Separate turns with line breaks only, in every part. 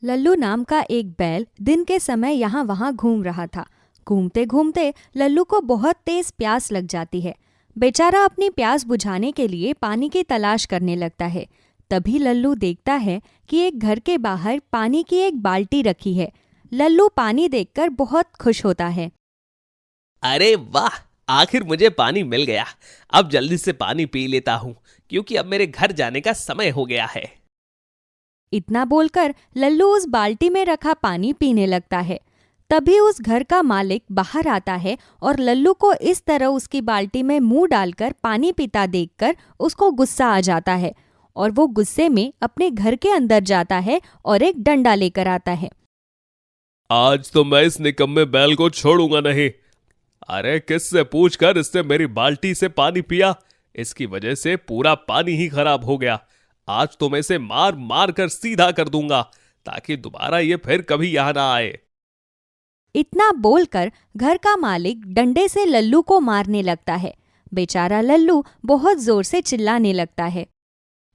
लल्लू नाम का एक बैल दिन के समय यहाँ वहाँ घूम रहा था। घूमते घूमते लल्लू को बहुत तेज प्यास लग जाती है। बेचारा अपनी प्यास बुझाने के लिए पानी की तलाश करने लगता है। तभी लल्लू देखता है कि एक घर के बाहर पानी की एक बाल्टी रखी है। लल्लू पानी देखकर बहुत खुश होता है।
अरे वाह, आखिर मुझे पानी मिल गया। अब जल्दी से पानी पी लेता हूँ क्योंकि अब मेरे घर जाने का समय हो गया है।
इतना बोलकर लल्लू उस बाल्टी में रखा पानी पीने लगता है। तभी उस घर का मालिक बाहर आता है और लल्लू को इस तरह उसकी बाल्टी में मुंह डालकर पानी पीता देखकर उसको गुस्सा आ जाता है और वो गुस्से में अपने घर के अंदर जाता है और एक डंडा लेकर आता है।
आज तो मैं इस निकम्मे बैल को छोड़ूंगा नहीं। अरे किससे पूछकर इसने मेरी बाल्टी से पानी पिया, इसकी वजह से पूरा पानी ही खराब हो गया। आज तो मैं इसे मार मार कर सीधा कर दूंगा ताकि दोबारा ये फिर कभी यहां ना आए।
इतना बोलकर घर का मालिक डंडे से लल्लू को मारने लगता है। बेचारा लल्लू बहुत जोर से चिल्लाने लगता है।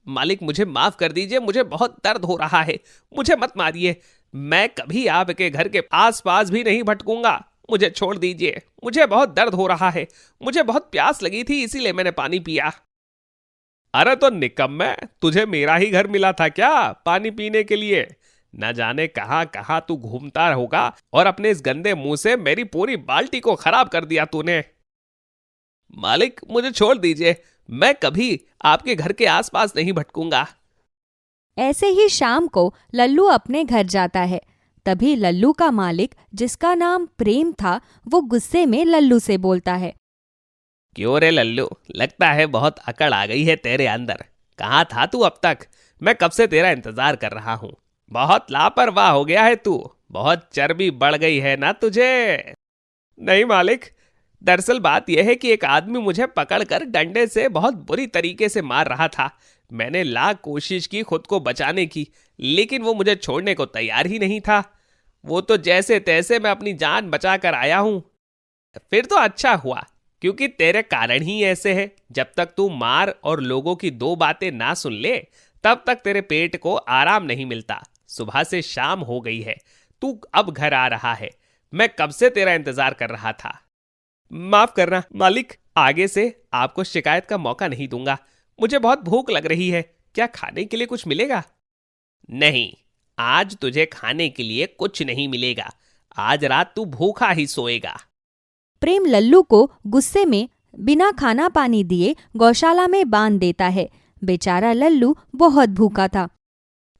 मालिक मुझे माफ कर दीजिए, मुझे बहुत दर्द हो रहा है। मुझे मत मारिए, मैं कभी आपके घर के आसपास भी नहीं भटकूंगा। मुझे छोड़ दीजिए, मुझे बहुत दर्द हो रहा है। मुझे बहुत प्यास लगी थी इसीलिए मैंने पानी पिया। अरे तो निकम्मे, तुझे मेरा ही घर मिला था क्या पानी पीने के लिए? न जाने कहां कहां तू घूमता होगा और अपने इस गंदे मुंह से मेरी पूरी बाल्टी को खराब कर दिया तूने। मालिक मुझे छोड़ दीजिए, मैं कभी आपके घर के आसपास नहीं भटकूंगा।
ऐसे ही शाम को लल्लू अपने घर जाता है। तभी लल्लू का मालिक, जिसका नाम प्रेम था, वो गुस्से में लल्लू से बोलता है।
क्यों रे लल्लू, लगता है बहुत अकड़ आ गई है तेरे अंदर। कहाँ था तू अब तक? मैं कब से तेरा इंतजार कर रहा हूँ। बहुत लापरवाह हो गया है तू। बहुत चर्बी बढ़ गई है ना तुझे? नहीं मालिक, दरअसल बात यह है कि एक आदमी मुझे पकड़कर डंडे से बहुत बुरी तरीके से मार रहा था। मैंने लाख कोशिश की खुद को बचाने की, लेकिन वो मुझे छोड़ने को तैयार ही नहीं था। वो तो जैसे तैसे मैं अपनी जान बचा कर आया हूं। फिर तो अच्छा हुआ, क्योंकि तेरे कारण ही ऐसे है। जब तक तू मार और लोगों की दो बातें ना सुन ले, तब तक तेरे पेट को आराम नहीं मिलता। सुबह से शाम हो गई है, तू अब घर आ रहा है। मैं कब से तेरा इंतजार कर रहा था। माफ करना मालिक, आगे से आपको शिकायत का मौका नहीं दूंगा। मुझे बहुत भूख लग रही है, क्या खाने के लिए कुछ मिलेगा? नहीं, आज तुझे खाने के लिए कुछ नहीं मिलेगा। आज रात तू भूखा ही सोएगा।
प्रेम लल्लू को गुस्से में बिना खाना पानी दिए गौशाला में बांध देता है। बेचारा लल्लू बहुत भूखा था।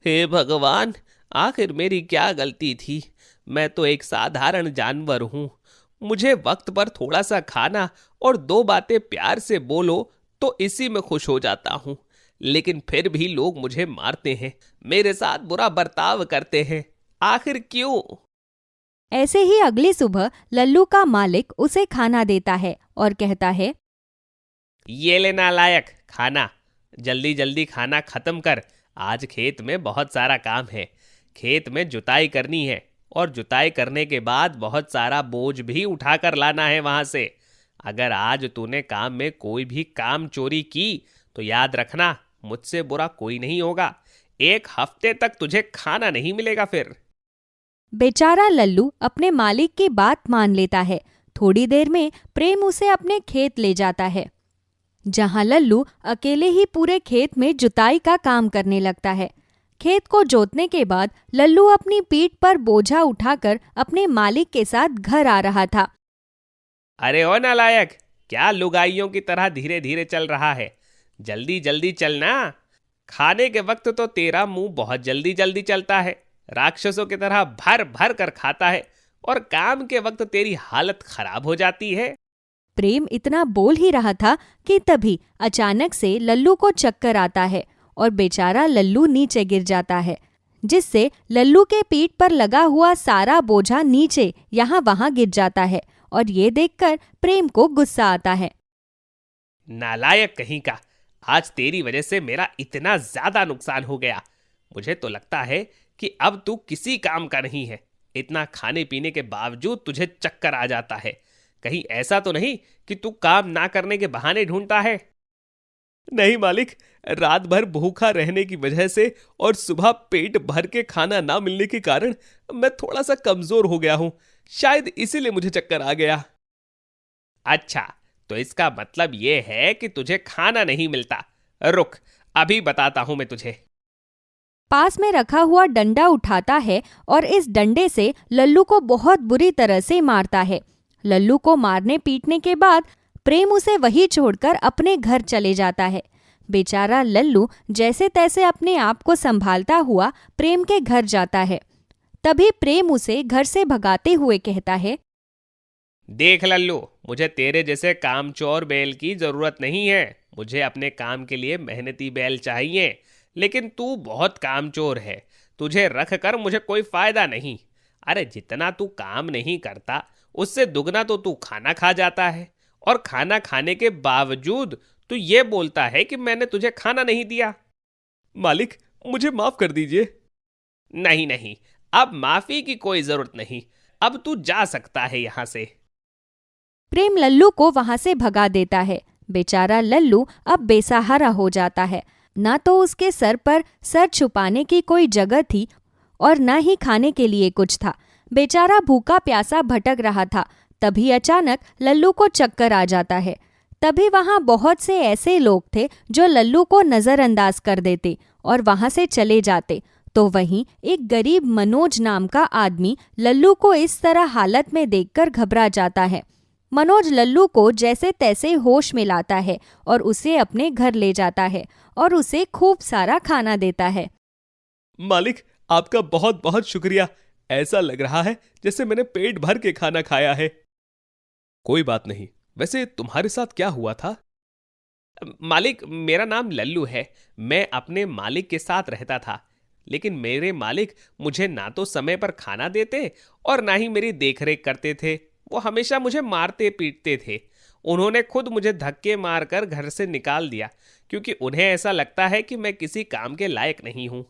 हे भगवान, आखिर मेरी क्या गलती थी? मैं तो एक साधारण जानवर हूं। मुझे वक्त पर थोड़ा सा खाना और दो बातें प्यार से बोलो तो इसी में खुश हो जाता हूं। लेकिन फिर भी लोग मुझे मारते हैं, मेरे साथ बुरा बर्ताव करते हैं। आखिर क्यों?
ऐसे ही अगली सुबह लल्लू का मालिक उसे खाना देता है और कहता है।
ये ले नालायक खाना, जल्दी जल्दी खाना खत्म कर। आज खेत में बहुत सारा काम है। खेत में जुताई करनी है और जुताई करने के बाद बहुत सारा बोझ भी उठाकर लाना है वहां से। अगर आज तूने काम में कोई भी काम चोरी की तो याद रखना, मुझसे बुरा कोई नहीं होगा। एक हफ्ते तक तुझे खाना नहीं मिलेगा फिर।
बेचारा लल्लू अपने मालिक की बात मान लेता है। थोड़ी देर में प्रेम उसे अपने खेत ले जाता है, जहां लल्लू अकेले ही पूरे खेत में जुताई का काम करने लगता है। खेत को जोतने के बाद लल्लू अपनी पीठ पर बोझा उठाकर अपने मालिक के साथ घर आ रहा था।
अरे ओ नालायक, क्या लुगाइयों की तरह धीरे धीरे चल रहा है? जल्दी जल्दी चलना। खाने के वक्त तो तेरा मुंह बहुत जल्दी जल्दी चलता है, राक्षसों की तरह भर भर कर खाता है, और काम के वक्त तेरी हालत खराब हो जाती है।
प्रेम इतना बोल ही रहा था कि तभी अचानक से लल्लू को चक्कर आता है और बेचारा लल्लू नीचे गिर जाता है, जिससे लल्लू के पीठ पर लगा हुआ सारा बोझा नीचे यहाँ वहाँ गिर जाता है। और ये देखकर प्रेम को गुस्सा आता है।
नालायक कहीं का, आज तेरी वजह से मेरा इतना ज्यादा नुकसान हो गया। मुझे तो लगता है कि अब तू किसी काम का नहीं है। इतना खाने पीने के बावजूद तुझे चक्कर आ जाता है। कहीं ऐसा तो नहीं कि तू काम ना करने के बहाने ढूंढता है? नहीं मालिक, रात भर भूखा रहने की वजह से और सुबह पेट भर के खाना ना मिलने के कारण मैं थोड़ा सा कमजोर हो गया हूं। शायद इसीलिए मुझे चक्कर आ गया। अच्छा, तो इसका मतलब यह है कि तुझे खाना नहीं मिलता। रुक, अभी बताता हूं मैं तुझे।
पास में रखा हुआ डंडा उठाता है और इस डंडे से लल्लू को बहुत बुरी तरह से मारता है। लल्लू को मारने पीटने के बाद प्रेम उसे वहीं छोड़कर अपने घर चले जाता है। बेचारा लल्लू जैसे तैसे अपने आप को संभालता हुआ प्रेम के घर जाता है। तभी प्रेम उसे घर से भगाते हुए कहता है,
देख लल्लू, मुझे तेरे जैसे कामचोर बैल की जरूरत नहीं है। मुझे अपने काम के लिए मेहनती बैल चाहिए, लेकिन तू बहुत कामचोर है। तुझे रख कर मुझे कोई फायदा नहीं। अरे जितना तू काम नहीं करता उससे दुगना तो तू खाना खा जाता है, और खाना खाने के बावजूद तू ये बोलता है कि मैंने तुझे खाना नहीं दिया। मालिक, मुझे माफ कर दीजिए। नहीं नहीं, अब माफी की कोई जरूरत नहीं। अब तू जा सकता है यहां से।
प्रेम लल्लू को वहां से भगा देता है। बेचारा लल्लू अब बेसहारा हो जाता है। ना तो उसके सर पर सर छुपाने की कोई जगह थी और न ही खाने के लिए कुछ था। बेचारा भूखा प्यासा भटक रहा था। तभी अचानक लल्लू को चक्कर आ जाता है। तभी वहां बहुत से ऐसे लोग थे जो लल्लू को नजरअंदाज कर देते और वहां से चले जाते। तो वहीं एक गरीब मनोज नाम का आदमी लल्लू को इस तरह हालत में देखकर घबरा जाता है। मनोज लल्लू को जैसे तैसे होश में लाता है और उसे अपने घर ले जाता है और उसे खूब सारा खाना देता है।
मालिक, आपका बहुत बहुत शुक्रिया। ऐसा लग रहा है जैसे मैंने पेट भर के खाना खाया है। कोई बात नहीं। वैसे तुम्हारे साथ क्या हुआ था? मालिक, मेरा नाम लल्लू है। मैं अपने मालिक के साथ रहता था, लेकिन मेरे मालिक मुझे ना तो समय पर खाना देते और ना ही मेरी देखरेख करते थे। वो हमेशा मुझे मारते पीटते थे। उन्होंने खुद मुझे धक्के मारकर घर से निकाल दिया, क्योंकि उन्हें ऐसा लगता है कि मैं किसी काम के लायक नहीं हूं।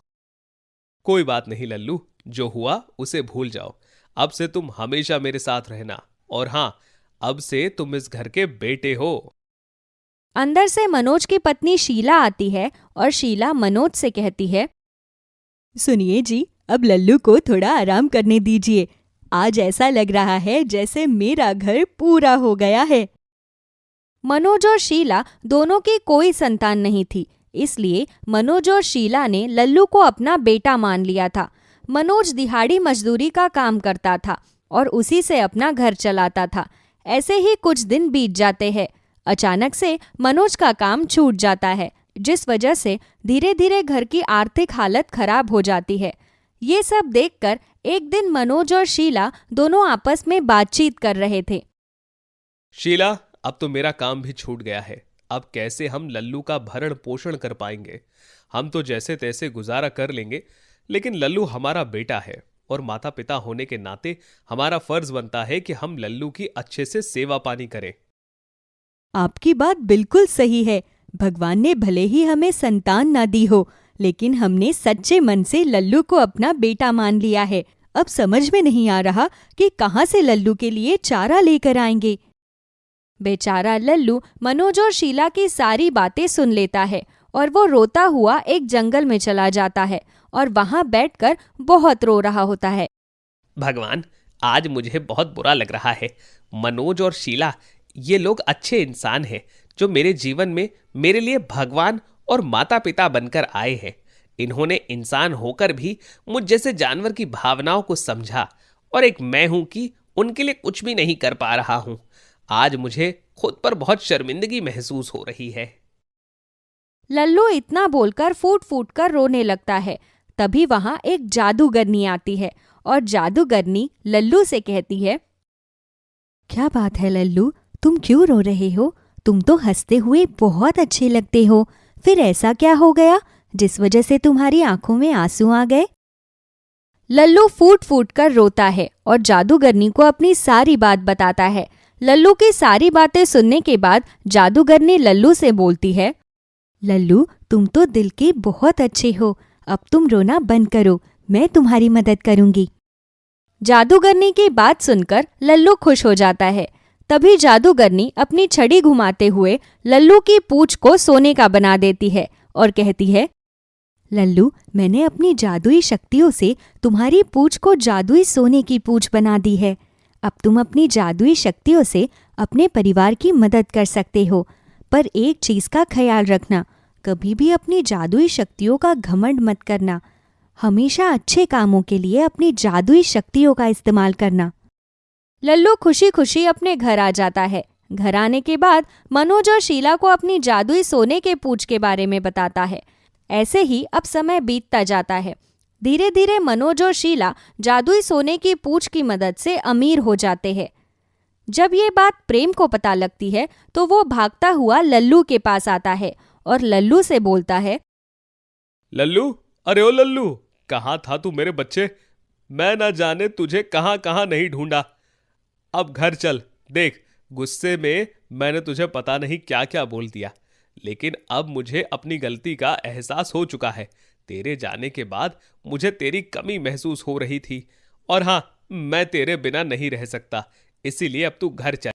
कोई बात नहीं लल्लू, जो हुआ उसे भूल जाओ। अब से तुम हमेशा मेरे साथ रहना, और हां, अब से तुम इस घर के बेटे हो।
अंदर से मनोज की पत्नी शीला आती है और शीला मनोज से कहती है, सुनिए जी, अब लल्लू को थोड़ा आराम करने दीजिए। आज ऐसा लग रहा है जैसे मेरा घर पूरा हो गया है। मनोज और शीला दोनों की कोई संतान नहीं थी, इसलिए मनोज और शीला ने लल्लू को अपना बेटा मान लिया था। मनोज दिहाड़ी मजदूरी का काम करता था और उसी से अपना घर चलाता था। ऐसे ही कुछ दिन बीत जाते हैं। अचानक से मनोज का काम छूट जाता है, जिस वजह से धीरे धीरे घर की आर्थिक हालत खराब हो जाती है। ये सब देखकर एक दिन मनोज और शीला दोनों आपस में बातचीत कर रहे थे।
शीला, अब तो मेरा काम भी छूट गया है। अब कैसे हम लल्लू का भरण पोषण कर पाएंगे? हम तो जैसे तैसे गुजारा कर लेंगे, लेकिन लल्लू हमारा बेटा है और माता पिता होने के नाते हमारा फर्ज बनता है कि हम लल्लू की अच्छे से सेवा पानी करें।
आपकी बात बिल्कुल सही है। भगवान ने भले ही हमें संतान ना दी हो, लेकिन हमने सच्चे मन से लल्लू को अपना बेटा मान लिया है। अब समझ में नहीं आ रहा कि कहाँ से लल्लू के लिए चारा लेकर आएंगे। बेचारा लल्लू मनोज और शीला की सारी बातें सुन लेता है और वो रोता हुआ एक जंगल में चला जाता है और वहां बैठकर बहुत रो रहा होता है।
भगवान, आज मुझे बहुत बुरा लग रहा है। मनोज और शीला, ये लोग अच्छे इंसान हैं जो मेरे जीवन में मेरे लिए भगवान और माता पिता बनकर आए हैं। इन्होंने इंसान होकर भी मुझ जैसे जानवर की भावनाओं को समझा, और एक मैं हूं कि उनके लिए कुछ भी नहीं कर पा रहा हूं। आज मुझे खुद पर बहुत शर्मिंदगी महसूस हो रही है।
लल्लू इतना बोलकर फूट फूट कर रोने लगता है। तभी वहां एक जादूगरनी आती है और जादूगरनी लल्लू से कहती है, क्या बात है लल्लू, तुम क्यों रो रहे हो? तुम तो हंसते हुए बहुत अच्छे लगते हो। फिर ऐसा क्या हो गया जिस वजह से तुम्हारी आंखों में आंसू आ गए? लल्लू फूट फूट कर रोता है और जादूगरनी को अपनी सारी बात बताता है। लल्लू की सारी बातें सुनने के बाद जादूगरनी लल्लू से बोलती है, लल्लू, तुम तो दिल के बहुत अच्छे हो। अब तुम रोना बंद करो, मैं तुम्हारी मदद करूंगी। जादूगरनी की बात सुनकर लल्लू खुश हो जाता है। तभी जादूगरनी अपनी छड़ी घुमाते हुए लल्लू की पूंछ को सोने का बना देती है और कहती है, लल्लू, मैंने अपनी जादुई शक्तियों से तुम्हारी पूंछ को जादुई सोने की पूंछ बना दी है। अब तुम अपनी जादुई शक्तियों से अपने परिवार की मदद कर सकते हो, पर एक चीज का ख्याल रखना, कभी भी अपनी जादुई शक्तियों का घमंड मत करना। हमेशा अच्छे कामों के लिए अपनी जादुई शक्तियों का इस्तेमाल करना। लल्लू खुशी खुशी अपने घर आ जाता है। घर आने के बाद मनोज और शीला को अपनी जादुई सोने के पूंछ के बारे में बताता है। ऐसे ही अब समय बीतता जाता है। धीरे धीरे मनोज और शीला जादुई सोने की पूंछ की मदद से अमीर हो जाते हैं। जब ये बात प्रेम को पता लगती है तो वो भागता हुआ लल्लू के पास आता है और लल्लू से बोलता है,
लल्लू, अरे ओ लल्लू, कहाँ था तू मेरे बच्चे? मैं ना जाने तुझे कहाँ कहाँ नहीं ढूंढा। अब घर चल। देख, गुस्से में मैंने तुझे पता नहीं क्या क्या बोल दिया, लेकिन अब मुझे अपनी गलती का एहसास हो चुका है। तेरे जाने के बाद मुझे तेरी कमी महसूस हो रही थी, और हाँ, मैं तेरे बिना नहीं रह सकता, इसीलिए अब तू घर चल।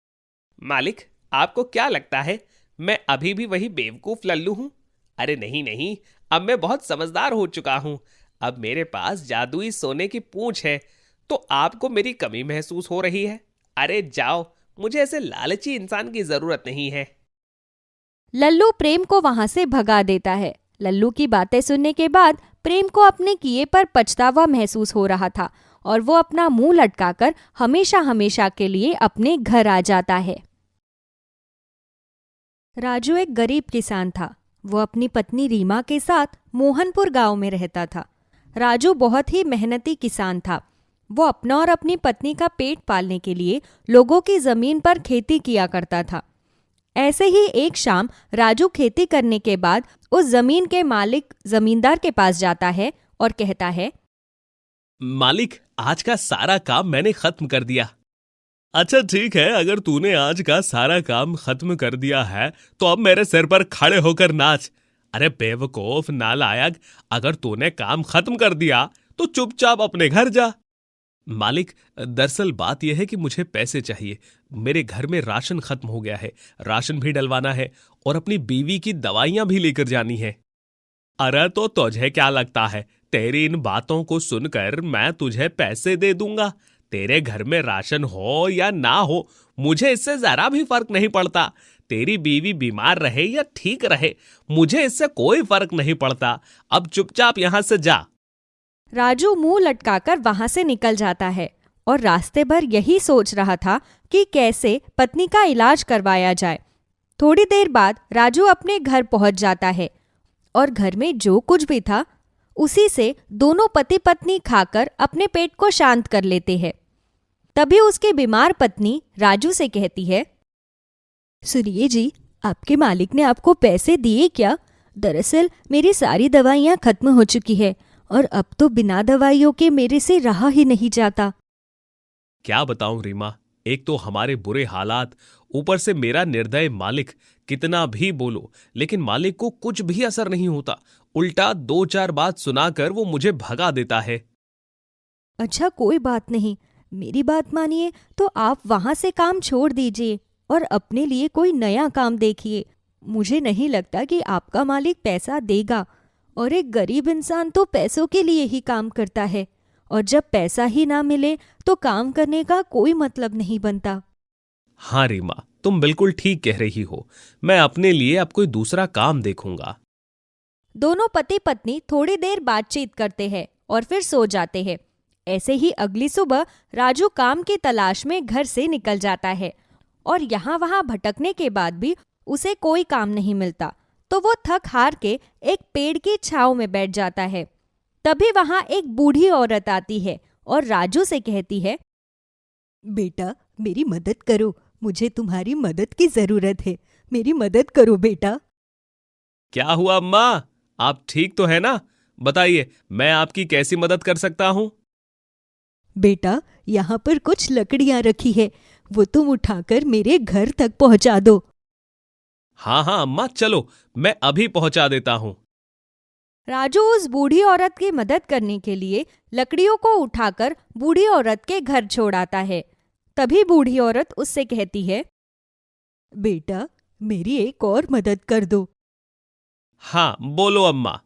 मालिक, आपको क्या लगता है मैं अभी भी वही बेवकूफ लल्लू हूं? अरे नहीं नहीं, अब मैं बहुत समझदार हो चुका हूं। अब मेरे पास जादुई सोने की पूंछ है, तो आपको मेरी कमी महसूस हो रही है। अरे जाओ, मुझे ऐसे लालची इंसान की जरूरत नहीं है।
लल्लू प्रेम को वहां से भगा देता है। लल्लू की बातें सुनने के बाद प्रेम को अपने किए पर पछतावा महसूस हो रहा था और वो अपना मुंह लटकाकर हमेशा हमेशा के लिए अपने घर आ जाता है। राजू एक गरीब किसान था। वो अपनी पत्नी रीमा के साथ मोहनपुर गांव में रहता था। राजू बहुत ही मेहनती किसान था। वो अपना और अपनी पत्नी का पेट पालने के लिए लोगों की जमीन पर खेती किया करता था। ऐसे ही एक शाम राजू खेती करने के बाद उस जमीन के मालिक जमींदार के पास जाता है और कहता है,
मालिक, आज का सारा काम मैंने खत्म कर दिया। अच्छा ठीक है, अगर तूने आज का सारा काम खत्म कर दिया है तो अब मेरे सिर पर खड़े होकर नाच। अरे बेवकूफ नालायक, अगर तूने काम खत्म कर दिया तो चुपचाप अपने घर जा। मालिक, दरअसल बात यह है कि मुझे पैसे चाहिए। मेरे घर में राशन खत्म हो गया है, राशन भी डलवाना है और अपनी बीवी की दवाइयां भी लेकर जानी है। अरे तो तुझे क्या लगता है, तेरी इन बातों को सुनकर मैं तुझे पैसे दे दूंगा? तेरे घर में राशन हो या ना हो, मुझे इससे जरा भी फर्क नहीं पड़ता। तेरी बीवी बीमार रहे या ठीक रहे, मुझे इससे कोई फर्क नहीं पड़ता। अब चुपचाप यहां से जा।
राजू मुंह लटकाकर वहां से निकल जाता है और रास्ते भर यही सोच रहा था कि कैसे पत्नी का इलाज करवाया जाए। थोड़ी देर बाद राजू अपने घर पहुंच जाता है और घर में जो कुछ भी था उसी से दोनों पति पत्नी खाकर अपने पेट को शांत कर लेते हैं। तभी उसकी बीमार पत्नी राजू से कहती है, सुनिए जी, आपके मालिक ने आपको पैसे दिए क्या? दरअसल मेरी सारी दवाइयाँ खत्म हो चुकी है और अब तो बिना दवाइयों के मेरे से रहा ही नहीं जाता।
क्या बताऊं रीमा, एक तो हमारे बुरे हालात, ऊपर से मेरा निर्दय मालिक। कितना भी बोलो लेकिन मालिक को कुछ भी असर नहीं होता। उल्टा 2-4 बात सुनाकर वो मुझे भगा देता है।
अच्छा कोई बात नहीं, मेरी बात मानिए तो आप वहां से काम छोड़ दीजिए और अपने लिए कोई नया काम देखिए। मुझे नहीं लगता कि आपका मालिक पैसा देगा, और एक गरीब इंसान तो पैसों के लिए ही काम करता है, और जब पैसा ही ना मिले तो काम करने का कोई मतलब नहीं बनता।
हाँ रीमा, तुम बिल्कुल ठीक कह रही हो। मैं अपने लिए अब कोई दूसरा काम देखूंगा।
दोनों पति पत्नी थोड़ी देर बातचीत करते हैं और फिर सो जाते हैं। ऐसे ही अगली सुबह राजू काम की तलाश में घर से निकल जाता है और यहाँ वहाँ भटकने के बाद भी उसे कोई काम नहीं मिलता, तो वो थक हार के एक पेड़ की छांव में बैठ जाता है। तभी वहाँ एक बूढ़ी औरत आती है और राजू से कहती है, बेटा मेरी मदद करो, मुझे तुम्हारी मदद की जरूरत है, मेरी मदद करो बेटा।
क्या हुआ अम्मा, आप ठीक तो है ना? बताइए, मैं आपकी कैसी मदद कर सकता हूँ?
बेटा यहाँ पर कुछ लकड़ियाँ रखी है, वो तुम उठाकर मेरे घर तक पहुँचा दो।
हाँ हाँ अम्मा, चलो मैं अभी पहुंचा देता हूँ।
राजू उस बूढ़ी औरत की मदद करने के लिए लकड़ियों को उठाकर बूढ़ी औरत के घर छोड़ आता है। तभी बूढ़ी औरत उससे कहती है,
बेटा, मेरी एक और मदद कर दो।
हाँ बोलो अम्मा।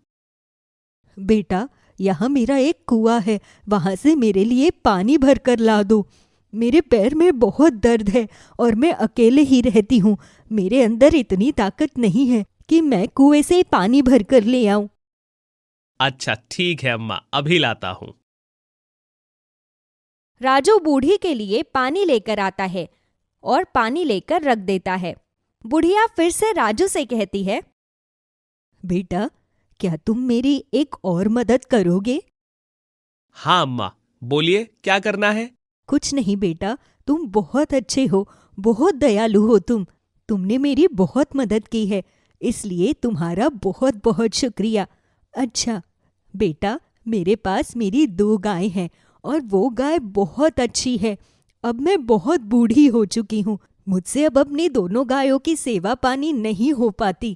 बेटा, यहाँ मेरा एक कुआं है, वहां से मेरे लिए पानी भर कर ला दो। मेरे पैर में बहुत दर्द है और मैं अकेले ही रहती हूँ। मेरे अंदर इतनी ताकत नहीं है कि मैं कुएं से पानी भर कर ले आऊं।
अच्छा ठीक है अम्मा, अभी लाता हूँ।
राजू बूढ़ी के लिए पानी लेकर आता है और पानी लेकर रख देता है। बुढ़िया फिर से राजू से कहती है,
बेटा, क्या तुम मेरी एक और मदद करोगे?
हाँ अम्मा, बोलिए क्या करना है।
कुछ नहीं बेटा, तुम बहुत अच्छे हो, बहुत दयालु हो तुमने मेरी बहुत मदद की है, इसलिए तुम्हारा बहुत बहुत शुक्रिया। अच्छा बेटा, मेरे पास मेरी 2 गाय हैं और वो गाय बहुत अच्छी है। अब मैं बहुत बूढ़ी हो चुकी हूँ, मुझसे अब अपनी दोनों गायों की सेवा पानी नहीं हो पाती,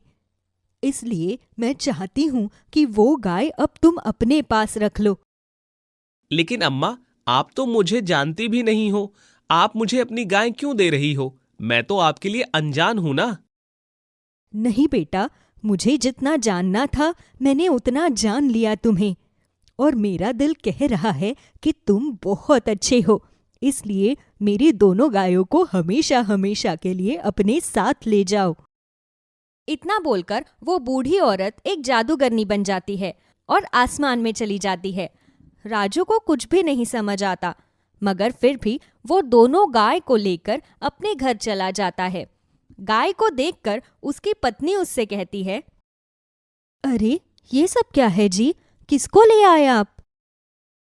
इसलिए मैं चाहती हूँ कि वो गाय अब तुम अपने पास रख लो।
लेकिन अम्मा, आप तो मुझे जानती भी नहीं हो, आप मुझे अपनी गाय क्यों दे रही हो? मैं तो आपके लिए अनजान हूं ना।
नहीं बेटा, मुझे जितना जानना था मैंने उतना जान लिया तुम्हें, और मेरा दिल कह रहा है कि तुम बहुत अच्छे हो, इसलिए मेरी दोनों गायों को हमेशा हमेशा के लिए अपने साथ ले जाओ।
इतना बोलकर वो बूढ़ी औरत एक जादूगरनी बन जाती है और आसमान में चली जाती है। राजू को कुछ भी नहीं समझ आता, मगर फिर भी वो दोनों गाय को लेकर अपने घर चला जाता है। गाय को देखकर उसकी पत्नी उससे कहती है,
अरे ये सब क्या है जी, किसको ले आए आप?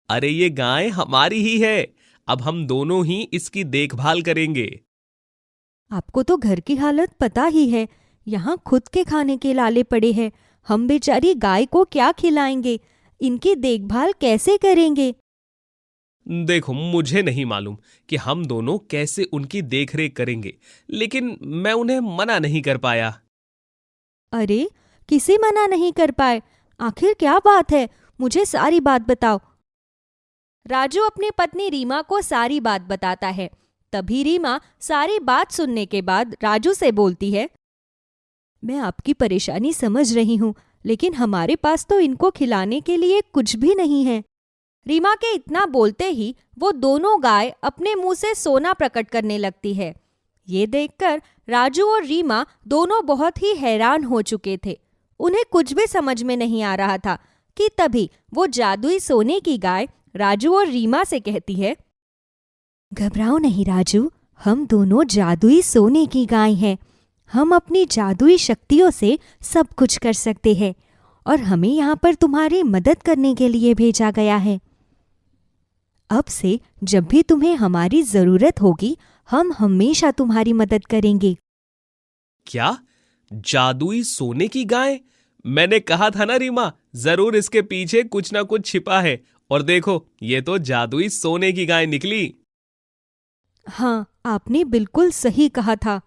अरे ये गाय हमारी ही है, अब हम दोनों ही इसकी देखभाल करेंगे।
आपको तो घर की हालत पता ही है, यहाँ खुद के खाने के लाले पड़े हैं, हम बेचारी गाय को क्या खिलाएंगे, इनकी देखभाल कैसे करेंगे?
देखो, मुझे नहीं मालूम कि हम दोनों कैसे उनकी देखरेख करेंगे, लेकिन मैं उन्हें मना नहीं कर पाया।
अरे किसे मना नहीं कर पाए? आखिर क्या बात है, मुझे सारी बात बताओ।
राजू अपनी पत्नी रीमा को सारी बात बताता है। तभी रीमा सारी बात सुनने के बाद राजू से बोलती है,
मैं आपकी परेशानी समझ रही हूँ, लेकिन हमारे पास तो इनको खिलाने के लिए कुछ भी नहीं है।
रीमा के इतना बोलते ही वो दोनों गाय अपने मुंह से सोना प्रकट करने लगती है। ये देखकर राजू और रीमा दोनों बहुत ही हैरान हो चुके थे। उन्हें कुछ भी समझ में नहीं आ रहा था कि तभी वो जादुई सोने की गाय राजू और रीमा से कहती है,
घबराओ नहीं राजू, हम दोनों जादुई सोने की गाय हैं। हम अपनी जादुई शक्तियों से सब कुछ कर सकते हैं और हमें यहाँ पर तुम्हारी मदद करने के लिए भेजा गया है। अब से जब भी तुम्हें हमारी जरूरत होगी, हम हमेशा तुम्हारी मदद करेंगे।
क्या? जादुई सोने की गाय? मैंने कहा था ना रीमा, जरूर इसके पीछे कुछ ना कुछ छिपा है, और देखो ये तो जादुई सोने की गाय निकली।
हाँ, आपने बिल्कुल सही कहा था।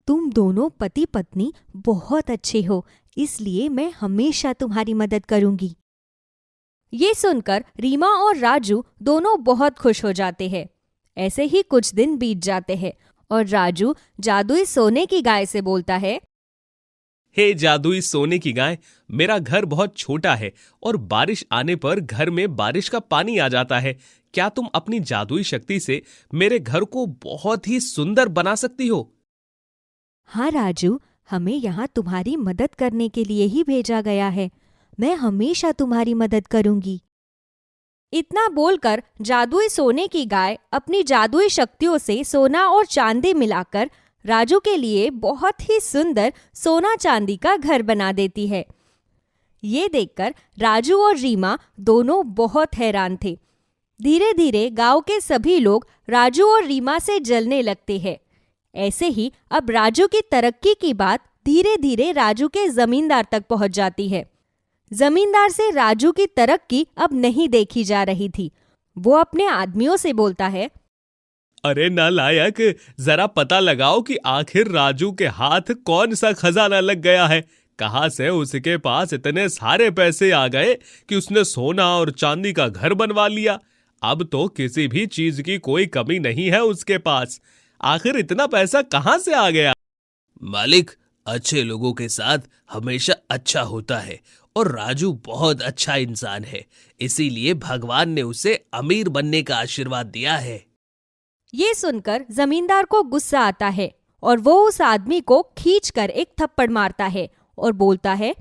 तुम दोनों पति पत्नी बहुत अच्छे हो, इसलिए मैं हमेशा तुम्हारी मदद करूंगी।
ये सुनकर रीमा और राजू दोनों बहुत खुश हो जाते हैं। ऐसे ही कुछ दिन बीत जाते हैं और राजू जादुई सोने की गाय से बोलता है,
हे जादुई सोने की गाय, मेरा घर बहुत छोटा है और बारिश आने पर घर में बारिश का पानी आ जाता है। क्या तुम अपनी जादुई शक्ति से मेरे घर को बहुत ही सुंदर बना सकती हो?
हाँ राजू, हमें यहाँ तुम्हारी मदद करने के लिए ही भेजा गया है। मैं हमेशा तुम्हारी मदद करूंगी।
इतना बोलकर जादुई सोने की गाय अपनी जादुई शक्तियों से सोना और चांदी मिलाकर राजू के लिए बहुत ही सुंदर सोना चांदी का घर बना देती है। ये देखकर राजू और रीमा दोनों बहुत हैरान थे। धीरे धीरे गांव के सभी लोग राजू और रीमा से जलने लगते हैं। ऐसे ही अब राजू की तरक्की की बात धीरे धीरे राजू के जमींदार तक पहुंच जाती है। जमींदार से राजू की तरक्की अब नहीं देखी जा रही थी। वो अपने आदमियों से बोलता है,
अरे नालायक, जरा पता लगाओ कि आखिर राजू के हाथ कौन सा खजाना लग गया है। कहां से उसके पास इतने सारे पैसे आ गए कि उसने सोना और चांदी का घर बनवा लिया। अब तो किसी भी चीज की कोई कमी नहीं है उसके पास। आखिर इतना पैसा कहां से आ गया? मालिक, अच्छे लोगों के साथ हमेशा अच्छा होता है और राजू बहुत अच्छा इंसान है, इसीलिए भगवान ने उसे अमीर बनने का आशीर्वाद दिया है।
ये सुनकर जमींदार को गुस्सा आता है और वो उस आदमी को खींचकर एक थप्पड़ मारता है और बोलता है,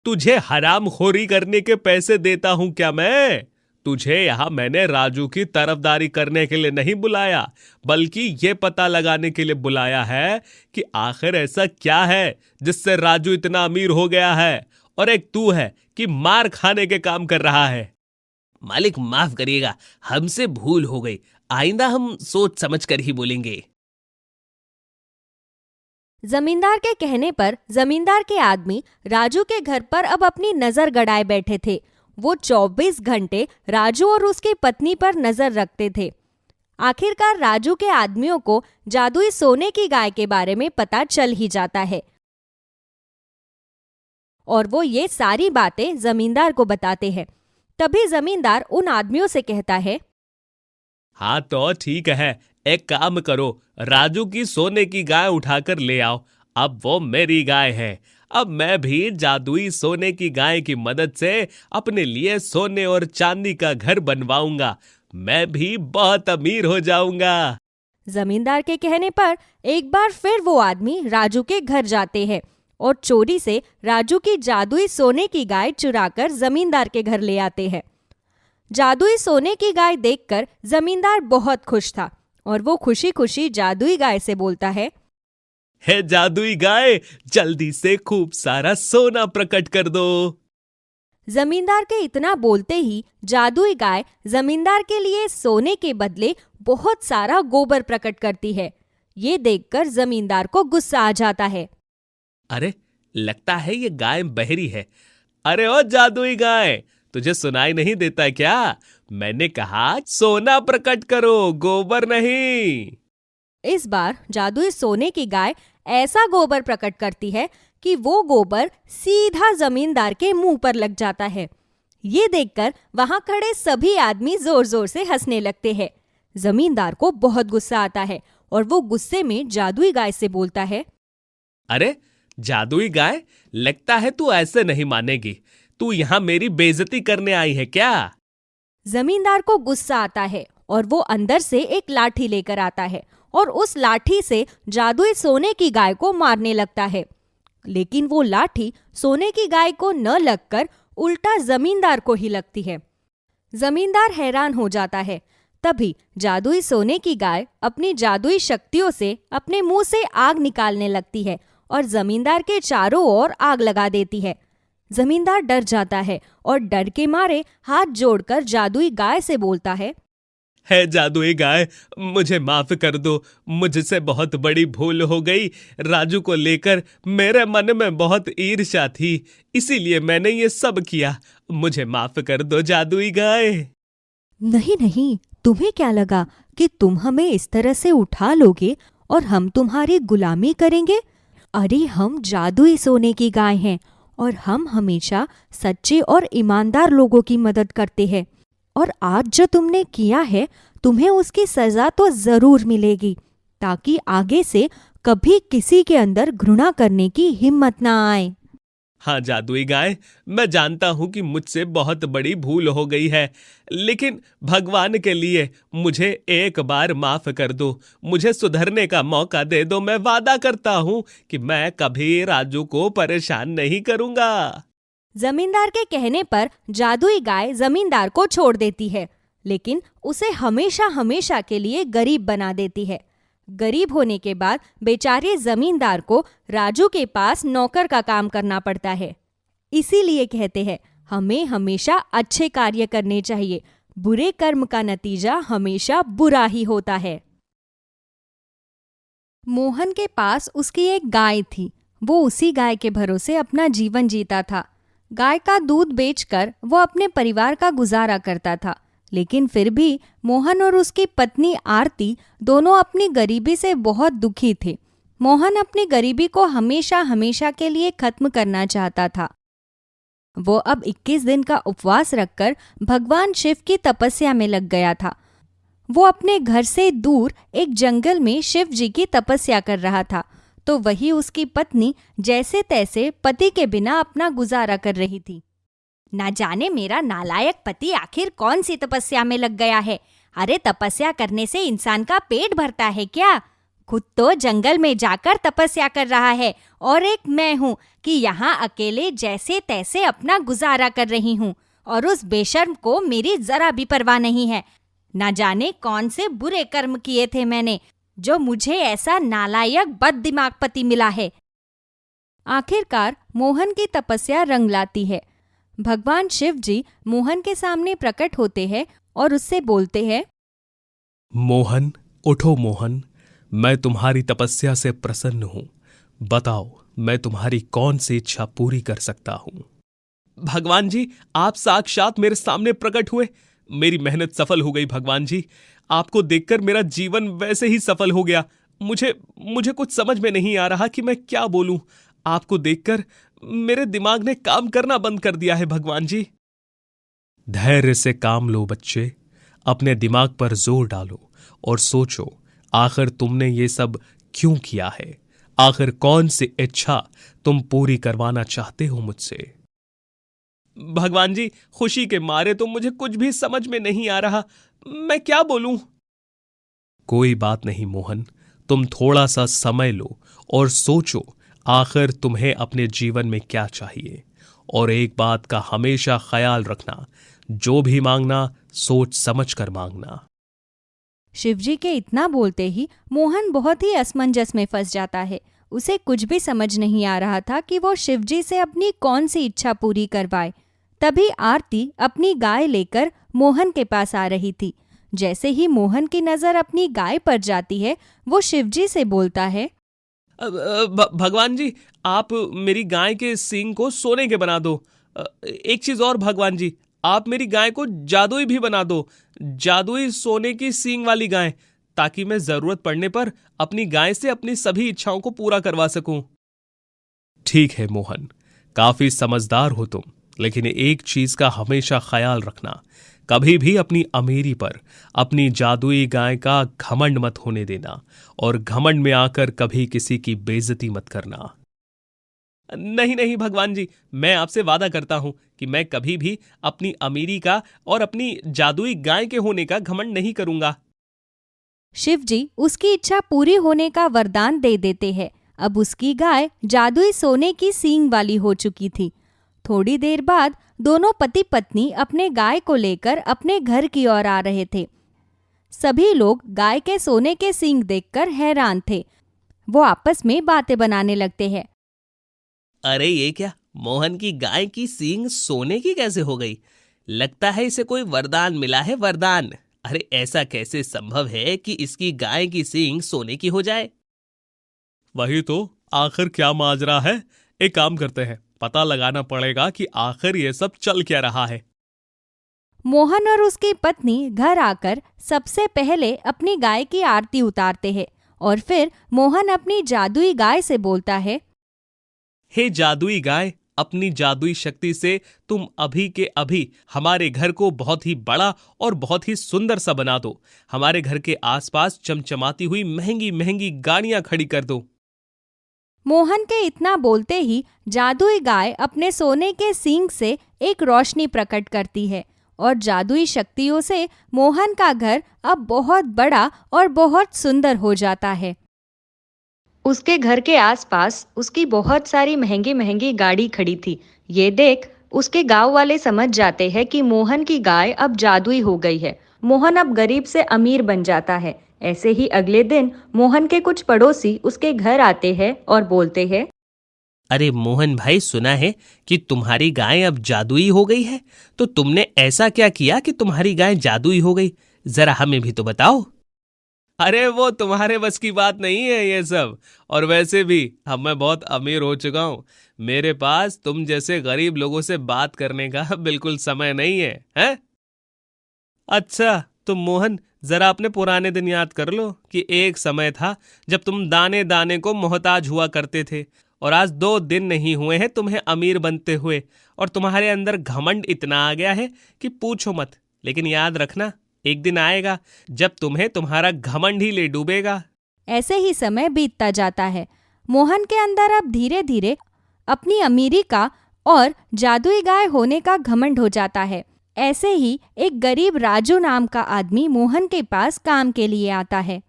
तुझे हरामखोरी करने के पैसे देता हूं क्या मैं? तुझे यहां मैंने राजू की तरफदारी करने के लिए नहीं बुलाया, बल्कि ये पता लगाने के लिए बुलाया है कि आखिर ऐसा क्या है जिससे राजू इतना अमीर हो गया है, और एक तू है कि मार खाने के काम कर रहा है। मालिक माफ करिएगा, हमसे भूल हो गई, आइंदा हम सोच समझ कर ही बोलेंगे।
जमींदार के कहने पर जमींदार के आदमी राजू के घर पर अब अपनी नजर गड़ाए बैठे थे। वो 24 घंटे राजू और उसकी पत्नी पर नजर रखते थे। आखिरकार राजू के आदमियों को जादुई सोने की गाय के बारे में पता चल ही जाता है और वो ये सारी बातें जमींदार को बताते हैं। तभी जमींदार उन आदमियों से कहता है,
हाँ तो ठीक है, एक काम करो, राजू की सोने की गाय उठाकर ले आओ। अब वो मेरी गाय है। अब मैं भी जादुई सोने की गाय की मदद से अपने लिए सोने और चांदी का घर बनवाऊंगा। मैं भी बहुत अमीर हो जाऊंगा।
जमींदार के कहने पर एक बार फिर वो आदमी राजू के घर जाते हैं और चोरी से राजू की जादुई सोने की गाय चुराकर जमींदार के घर ले आते हैं। जादुई सोने की गाय देखकर जमींदार बहुत खुश था और वो खुशी खुशी जादुई गाय से बोलता है,
हे जादुई गाय, जल्दी से खूब सारा सोना प्रकट कर दो।
जमींदार के इतना बोलते ही जादुई गाय जमींदार के लिए सोने के बदले बहुत सारा गोबर प्रकट करती है। ये देखकर जमींदार को गुस्सा आ जाता है।
अरे, लगता है ये गाय बहरी है। अरे ओ जादुई गाय, तुझे सुनाई नहीं देता क्या? मैंने कहा सोना प्रकट करो, गोबर नहीं।
इस बार जादुई सोने की गाय ऐसा गोबर प्रकट करती है कि वो गोबर सीधा जमींदार के मुंह पर लग जाता है। ये देखकर वहां खड़े सभी आदमी जोर जोर से हंसने लगते हैं। जमींदार को बहुत गुस्सा आता है और वो गुस्से में जादुई गाय से बोलता है,
अरे जादुई गाय, लगता है तू ऐसे नहीं मानेगी। तू यहाँ मेरी बेइज्जती करने आई है क्या?
जमींदार को गुस्सा आता है और वो अंदर से एक लाठी लेकर आता है और उस लाठी से जादुई सोने की गाय को मारने लगता है। लेकिन वो लाठी सोने की गाय को न लगकर उल्टा जमींदार को ही लगती है। जमींदार हैरान हो जाता है। तभी जादुई सोने की गाय अपनी जादुई शक्तियों से अपने मुंह से आग निकालने लगती है और जमींदार के चारों ओर आग लगा देती है। जमींदार डर जाता है और डर के मारे हाथ जोड़कर जादुई गाय से बोलता है,
है जादुई गाय, मुझे माफ कर दो, मुझसे बहुत बड़ी भूल हो गई। राजू को लेकर मेरे मन में बहुत ईर्ष्या थी, इसीलिए मैंने ये सब किया। मुझे माफ कर दो जादुई गाय।
नहीं नहीं, तुम्हें क्या लगा कि तुम हमें इस तरह से उठा लोगे और हम तुम्हारी गुलामी करेंगे? अरे हम जादुई सोने की गाय हैं और हम हमेशा सच्चे और ईमानदार लोगों की मदद करते हैं। और आज जो तुमने किया है, तुम्हें उसकी सजा तो जरूर मिलेगी, ताकि आगे से कभी किसी के अंदर घृणा करने की हिम्मत ना आए।
हाँ जादुई गाय, मैं जानता हूँ कि मुझसे बहुत बड़ी भूल हो गई है, लेकिन भगवान के लिए मुझे एक बार माफ कर दो। मुझे सुधरने का मौका दे दो। मैं वादा करता हूँ कि मैं कभी राजू को परेशान नहीं करूँगा।
जमींदार के कहने पर जादुई गाय जमींदार को छोड़ देती है, लेकिन उसे हमेशा हमेशा के लिए गरीब बना देती है। गरीब होने के बाद बेचारे जमींदार को राजू के पास नौकर का काम करना पड़ता है। इसीलिए कहते हैं, हमें हमेशा अच्छे कार्य करने चाहिए। बुरे कर्म का नतीजा हमेशा बुरा ही होता है। मोहन के पास उसकी एक गाय थी। वो उसी गाय के भरोसे अपना जीवन जीता था। गाय का दूध बेचकर वो अपने परिवार का गुजारा करता था। लेकिन फिर भी मोहन और उसकी पत्नी आरती दोनों अपनी गरीबी से बहुत दुखी थे। मोहन अपनी गरीबी को हमेशा हमेशा के लिए खत्म करना चाहता था। वो अब 21 दिन का उपवास रखकर भगवान शिव की तपस्या में लग गया था। वो अपने घर से दूर एक जंगल में शिव जी की तपस्या कर रहा था, तो वही उसकी पत्नी जैसे तैसे पति के बिना अपना गुजारा कर रही थी। ना जाने मेरा नालायक पति आखिर कौन सी तपस्या में लग गया है। अरे तपस्या करने से इंसान का पेट भरता है क्या? खुद तो जंगल में जाकर तपस्या कर रहा है और एक मैं हूँ कि यहाँ अकेले जैसे तैसे अपना गुजारा कर रही हूँ, और उस बेशर्म को मेरी जरा भी परवाह नहीं है। ना जाने कौन से बुरे कर्म किए थे मैंने, जो मुझे ऐसा नालायक बददिमाग पति मिला है। आखिरकार मोहन की तपस्या रंग लाती है। भगवान शिव जी मोहन के सामने प्रकट होते हैं और उससे बोलते हैं,
मोहन, उठो मोहन, मैं तुम्हारी तपस्या से प्रसन्न हूं। बताओ, मैं तुम्हारी कौन सी इच्छा पूरी कर सकता हूं?
भगवान जी, आप साक्षात मेरे सामने प्रकट हुए। मेरी मेहनत सफल हो गई भगवान जी। आपको देखकर मेरा जीवन वैसे ही सफल हो गया। मुझे कुछ समझ में नहीं आ रहा कि मैं क्या बोलूं। आपको देखकर मेरे दिमाग ने काम करना बंद कर दिया है भगवान जी।
धैर्य से काम लो बच्चे, अपने दिमाग पर जोर डालो और सोचो, आखिर तुमने ये सब क्यों किया है? आखिर कौन सी इच्छा तुम पूरी करवाना चाहते हो मुझसे?
भगवान जी, खुशी के मारे तो मुझे कुछ भी समझ में नहीं आ रहा। मैं क्या बोलूं?
कोई बात नहीं मोहन, तुम थोड़ा सा समय लो और सोचो, आखिर तुम्हें अपने जीवन में क्या चाहिए। और एक बात का हमेशा ख्याल रखना, जो भी मांगना सोच समझ कर मांगना।
शिवजी के इतना बोलते ही मोहन बहुत ही असमंजस में फंस जाता है। उसे कुछ भी समझ नहीं आ रहा था कि वो शिवजी से अपनी कौन सी इच्छा पूरी करवाए। तभी आरती अपनी गाय लेकर मोहन के पास आ रही थी। जैसे ही मोहन की नजर अपनी गाय पर जाती है, वो शिवजी से बोलता है,
भगवान जी, आप मेरी गाय के सींग को सोने के बना दो। एक चीज और भगवान जी, आप मेरी गाय को जादुई भी बना दो, जादुई सोने की सींग वाली गाय, ताकि मैं जरूरत पड़ने पर अपनी गाय से अपनी सभी इच्छाओं को पूरा करवा सकूं।
ठीक है मोहन, काफी समझदार हो तुम, लेकिन एक चीज का हमेशा ख्याल रखना, कभी भी अपनी अमीरी पर अपनी जादुई गाय का घमंड मत होने देना, और घमंड में आकर कभी किसी की बेइज्जती मत करना।
नहीं नहीं भगवान जी, मैं आपसे वादा करता हूं कि मैं कभी भी अपनी अमीरी का और अपनी जादुई गाय के होने का घमंड नहीं करूंगा।
शिवजी उसकी इच्छा पूरी होने का वरदान दे देते हैं। अब उसकी गाय जादुई सोने की सींग वाली हो चुकी थी। थोड़ी देर बाद दोनों पति पत्नी अपने गाय को लेकर अपने घर की ओर आ रहे थे। सभी लोग गाय के सोने के सींग देखकर हैरान थे। वो आपस में बातें बनाने लगते हैं।
अरे ये क्या, मोहन की गाय की सींग सोने की कैसे हो गई? लगता है इसे कोई वरदान मिला है, वरदान। अरे ऐसा कैसे संभव है कि इसकी गाय की सींग सोने की हो जाए?
वही तो, आखिर क्या माजरा है? एक काम करते हैं, पता लगाना पड़ेगा कि आखिर ये सब चल क्या रहा है।
मोहन और उसकी पत्नी घर आकर सबसे पहले अपनी गाय की आरती उतारते हैं और फिर मोहन अपनी जादुई गाय से बोलता है,
हे जादुई गाय, अपनी जादुई शक्ति से तुम अभी के अभी हमारे घर को बहुत ही बड़ा और बहुत ही सुंदर सा बना दो। हमारे घर के आसपास चमचमाती हुई महंगी महंगी गाड़ियां खड़ी कर दो।
मोहन के इतना बोलते ही जादुई गाय अपने सोने के सींग से एक रोशनी प्रकट करती है और जादुई शक्तियों से मोहन का घर अब बहुत बड़ा और बहुत सुंदर हो जाता है। उसके घर के आसपास उसकी बहुत सारी महंगी महंगी गाड़ी खड़ी थी। ये देख उसके गांव वाले समझ जाते हैं कि मोहन की गाय अब जादुई हो गई है। मोहन अब गरीब से अमीर बन जाता है। ऐसे ही अगले दिन मोहन के कुछ पड़ोसी उसके घर आते हैं और बोलते हैं,
अरे मोहन भाई, सुना है कि तुम्हारी गाय अब जादुई हो गई है। तो तुमने ऐसा क्या किया कि तुम्हारी गाय जादुई हो गई? जरा हमें भी तो बताओ। अरे वो तुम्हारे बस की बात नहीं है ये सब। और वैसे भी अब मैं बहुत अमीर हो चुका हूँ। मेरे पास तुम जैसे गरीब लोगों से बात करने का बिल्कुल समय नहीं है, हैं? अच्छा तो मोहन, जरा अपने पुराने दिन याद कर लो कि एक समय था जब तुम दाने दाने को मोहताज हुआ करते थे और आज 2 दिन नहीं हुए हैं तुम्हें अमीर बनते हुए, और तुम्हारे अंदर घमंड इतना आ गया है कि पूछो मत। लेकिन याद रखना, एक दिन आएगा जब तुम्हें तुम्हारा घमंड ही ले डूबेगा।
ऐसे ही समय बीतता जाता है। मोहन के अंदर अब धीरे धीरे अपनी अमीरी का और जादुई गाय होने का घमंड हो जाता है। ऐसे ही एक गरीब राजू नाम का आदमी मोहन के पास काम के लिए आता है।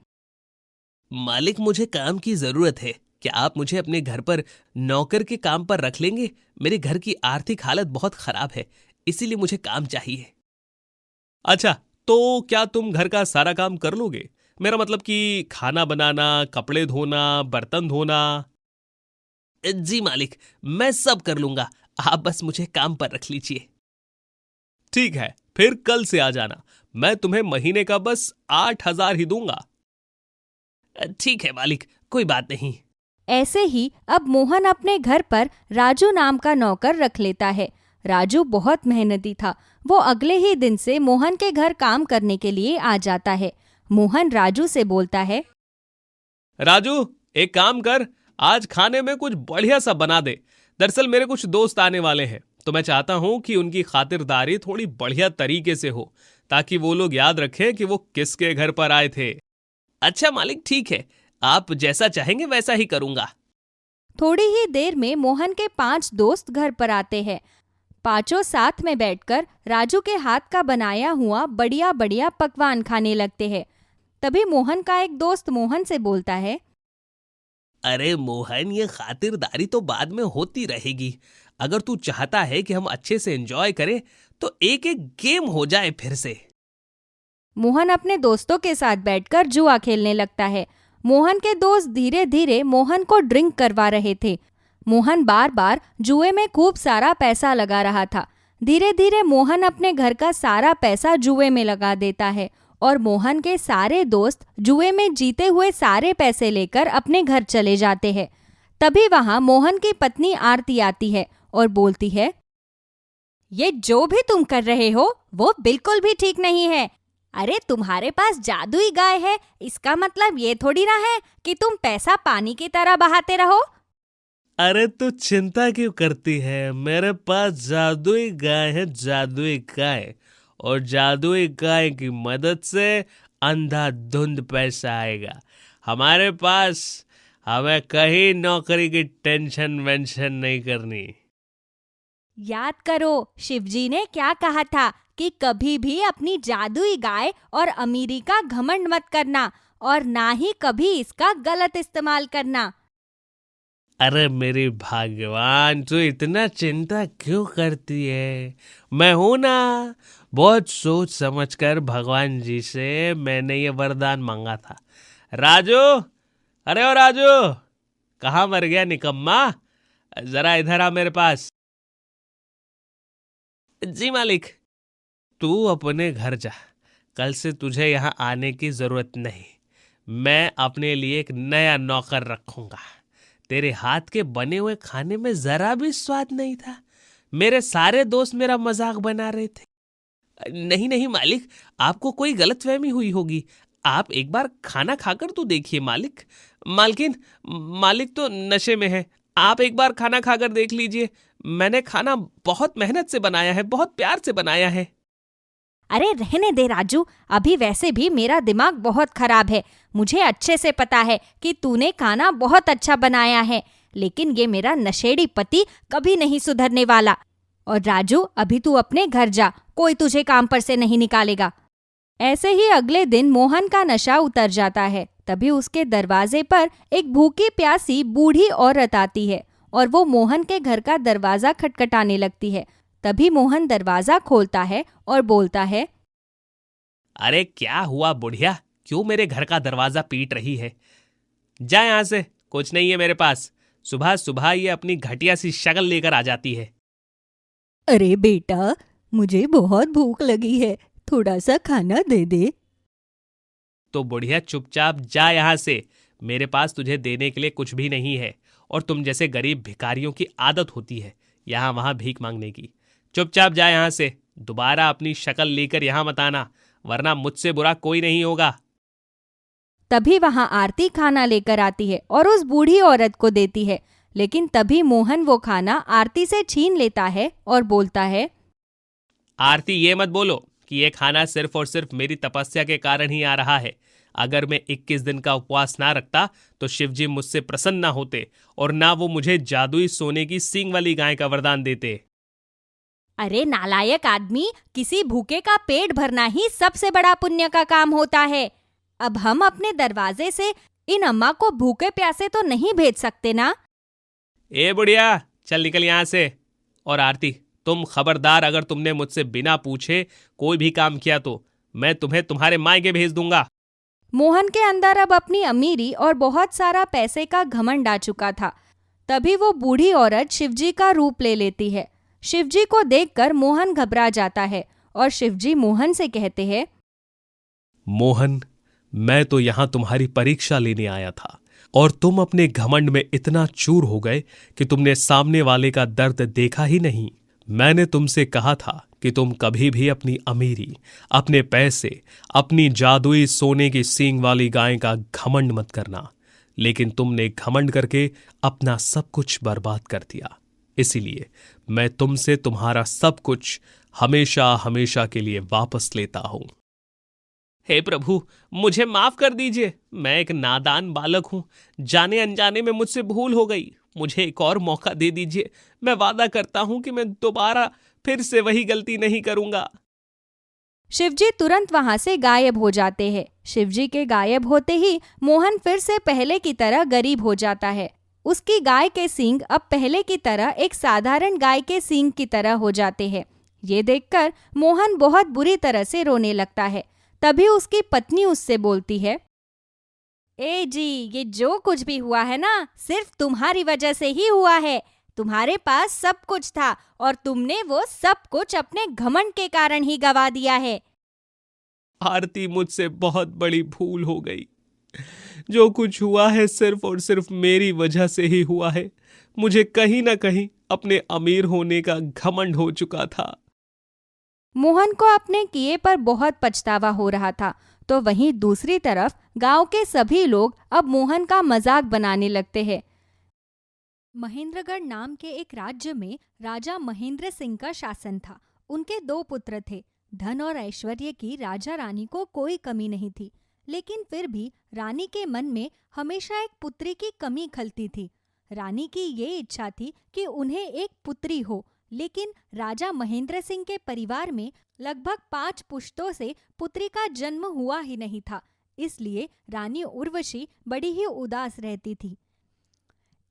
मालिक, मुझे काम की जरूरत है। क्या आप मुझे अपने घर पर नौकर के काम पर रख लेंगे? मेरे घर की आर्थिक हालत बहुत खराब है, इसीलिए मुझे काम चाहिए।
अच्छा, तो क्या तुम घर का सारा काम कर लोगे? मेरा मतलब कि खाना बनाना, कपड़े धोना, बर्तन धोना।
जी मालिक, मैं सब कर लूंगा, आप बस मुझे काम पर रख लीजिए।
ठीक है, फिर कल से आ जाना। मैं तुम्हें महीने का बस 8,000 ही दूंगा।
ठीक है मालिक, कोई बात नहीं।
ऐसे ही अब मोहन अपने घर पर राजू नाम का नौकर रख लेता है। राजू बहुत मेहनती था। वो अगले ही दिन से मोहन के घर काम करने के लिए आ जाता है। मोहन राजू से बोलता है,
राजू, एक काम कर, आज खाने में कुछ बढ़िया सा बना दे। दरअसल मेरे कुछ दोस्त आने वाले हैं, तो मैं चाहता हूं कि उनकी खातिरदारी थोड़ी बढ़िया तरीके से हो, ताकि वो लोग याद रखें कि वो किसके घर पर आए थे।
अच्छा मालिक, ठीक है, आप जैसा चाहेंगे वैसा ही करूंगा।
थोड़ी ही देर में मोहन के 5 दोस्त घर पर आते हैं। पांचों साथ में बैठकर राजू के हाथ का बनाया हुआ बढ़िया बढ़िया पकवान खाने लगते हैं। तभी मोहन का एक दोस्त मोहन से बोलता है,
अरे मोहन, ये खातिरदारी तो बाद में होती रहेगी। अगर तू चाहता है कि हम अच्छे से एंजॉय करें तो एक एक गेम हो जाए फिर से।
मोहन अपने दोस्तों के साथ बैठकर जुआ खेलने लगता है। मोहन के दोस्त धीरे धीरे मोहन को ड्रिंक करवा रहे थे। मोहन बार बार जुए में खूब सारा पैसा लगा रहा था। धीरे धीरे मोहन अपने घर का सारा पैसा जुए में लगा देता है और मोहन के सारे दोस्त जुए में जीते हुए सारे पैसे लेकर अपने घर चले जाते हैं। तभी वहां मोहन की पत्नी आरती आती है और बोलती है, ये जो भी तुम कर रहे हो वो बिल्कुल भी ठीक नहीं है। अरे तुम्हारे पास जादुई गाय है, इसका मतलब ये थोड़ी ना है कि तुम पैसा पानी की तरह बहाते रहो।
अरे तू चिंता क्यों करती है? मेरे पास जादुई गाय है, जादुई गाय। और जादुई गाय की मदद से अंधाधुंध पैसा आएगा हमारे पास। हमें कहीं नौकरी की टेंशन वेंशन नहीं करनी।
याद करो, शिवजी ने क्या कहा था कि कभी भी अपनी जादुई गाय और अमीरी का घमंड मत करना और ना ही कभी इसका गलत इस्तेमाल करना।
अरे मेरी भगवान, तू इतना चिंता क्यों करती है? मैं हूं ना। बहुत सोच समझकर भगवान जी से मैंने ये वरदान मांगा था। राजू, अरे ओ राजू, कहाँ मर गया निकम्मा? जरा इधर आ मेरे पास। जी मालिक। तू अपने घर जा, कल से तुझे यहाँ आने की जरूरत नहीं। मैं अपने लिए एक नया नौकर रखूंगा। तेरे हाथ के बने हुए खाने में जरा भी स्वाद नहीं था। मेरे सारे दोस्त मेरा मजाक बना रहे थे। नहीं नहीं मालिक, आपको कोई गलतफहमी हुई होगी। आप एक बार खाना खाकर तो देखिए मालिक। मालकिन, मालिक तो नशे में है। आप एक बार खाना खाकर देख लीजिए। मैंने खाना बहुत मेहनत से बनाया है, बहुत प्यार से बनाया है।
अरे रहने दे राजू, अभी वैसे भी मेरा दिमाग बहुत खराब है। मुझे अच्छे से पता है कि तूने खाना बहुत अच्छा बनाया है, लेकिन ये मेरा नशेड़ी पति कभी नहीं सुधरने वाला। और राजू, अभी तू अपने घर जा, कोई तुझे काम पर से नहीं निकालेगा। ऐसे ही अगले दिन मोहन का नशा उतर जाता है। तभी उसके दरवाजे पर एक भूखी प्यासी बूढ़ी औरत आती है और वो मोहन के घर का दरवाजा खटखटाने लगती है। तभी मोहन दरवाजा खोलता है और बोलता है,
अरे क्या हुआ बुढ़िया, क्यों मेरे घर का दरवाजा पीट रही है? जा यहाँ से, कुछ नहीं है मेरे पास। सुबह सुबह ये अपनी घटिया सी शक्ल लेकर आ जाती है।
अरे बेटा, मुझे बहुत भूख लगी है, थोड़ा सा खाना दे दे।
तो बुढ़िया चुपचाप जा यहाँ से। मेरे पास तुझे देने के लिए कुछ भी नहीं है, और तुम जैसे गरीब भिखारियों की आदत होती है यहाँ वहां भीख मांगने की। चुपचाप जा यहाँ से, दोबारा अपनी शक्ल लेकर यहाँ मत आना, वरना मुझसे बुरा कोई नहीं होगा।
तभी वहां आरती खाना लेकर आती है और उस बूढ़ी औरत को देती है। लेकिन तभी मोहन वो खाना आरती से छीन लेता है और बोलता है,
आरती, ये मत बोलो कि ये खाना सिर्फ और सिर्फ मेरी तपस्या के कारण ही आ रहा है। अगर मैं 21 दिन का उपवास ना रखता तो शिवजी मुझसे प्रसन्न ना होते और ना वो मुझे जादुई सोने की सींग वाली गाय का वरदान देते।
अरे नालायक आदमी, किसी भूखे का पेट भरना ही सबसे बड़ा पुण्य का काम होता है। अब हम अपने दरवाजे से इन अम्मा को भूखे प्यासे तो नहीं भेज सकते ना।
ए बुढ़िया, चल निकल यहाँ से। और आरती, तुम खबरदार, अगर तुमने मुझसे बिना पूछे कोई भी काम किया तो मैं तुम्हें तुम्हारे मायके भेज दूंगा।
मोहन के अंदर अब अपनी अमीरी और बहुत सारा पैसे का घमंड आ चुका था। तभी वो बूढ़ी औरत शिवजी का रूप ले लेती है। शिवजी को देखकर मोहन घबरा जाता है और शिवजी मोहन से कहते हैं,
मोहन, मैं तो यहां तुम्हारी परीक्षा लेने आया था और तुम अपने घमंड में इतना चूर हो गए कि तुमने सामने वाले का दर्द देखा ही नहीं। मैंने तुमसे कहा था कि तुम कभी भी अपनी अमीरी, अपने पैसे, अपनी जादुई सोने की सींग वाली गाय का घमंड मत करना, लेकिन तुमने घमंड करके अपना सब कुछ बर्बाद कर दिया। इसीलिए मैं तुमसे तुम्हारा सब कुछ हमेशा हमेशा के लिए वापस लेता हूं।
हे प्रभु, मुझे माफ कर दीजिए। मैं एक नादान बालक हूँ, जाने अनजाने में मुझसे भूल हो गई। मुझे एक और मौका दे दीजिए। मैं वादा करता हूँ कि मैं दोबारा फिर से वही गलती नहीं करूंगा।
शिवजी तुरंत वहां से गायब हो जाते हैं। शिवजी के गायब होते ही मोहन फिर से पहले की तरह गरीब हो जाता है। उसकी गाय के सींग अब पहले की तरह एक साधारण गाय के सींग की तरह हो जाते हैं। ये देखकर मोहन बहुत बुरी तरह से रोने लगता है। तभी उसकी पत्नी उससे बोलती है, ए जी, ये जो कुछ भी हुआ है ना, सिर्फ तुम्हारी वजह से ही हुआ है। तुम्हारे पास सब कुछ था और तुमने वो सब कुछ अपने घमंड के कारण ही गवा दिया है।
आरती, मुझसे बहुत बड़ी भूल हो गई। जो कुछ हुआ है सिर्फ और सिर्फ मेरी वजह से ही हुआ है। मुझे कहीं ना कहीं अपने अमीर होने का घमंड हो चुका था।
मोहन को अपने किए पर बहुत पछतावा हो रहा था। तो वहीं दूसरी तरफ गांव के सभी लोग अब मोहन का मजाक बनाने लगते हैं। महेंद्रगढ़ नाम के एक राज्य में राजा महेंद्र सिंह का शासन था। उनके 2 पुत्र थे। धन और ऐश्वर्य की राजा रानी को कोई कमी नहीं थी, लेकिन फिर भी रानी के मन में हमेशा एक पुत्री की कमी खलती थी। रानी की ये इच्छा थी कि उन्हें एक पुत्री हो, लेकिन राजा महेंद्र सिंह के परिवार में लगभग 5 पुश्तों से पुत्री का जन्म हुआ ही नहीं था। इसलिए रानी उर्वशी बड़ी ही उदास रहती थी।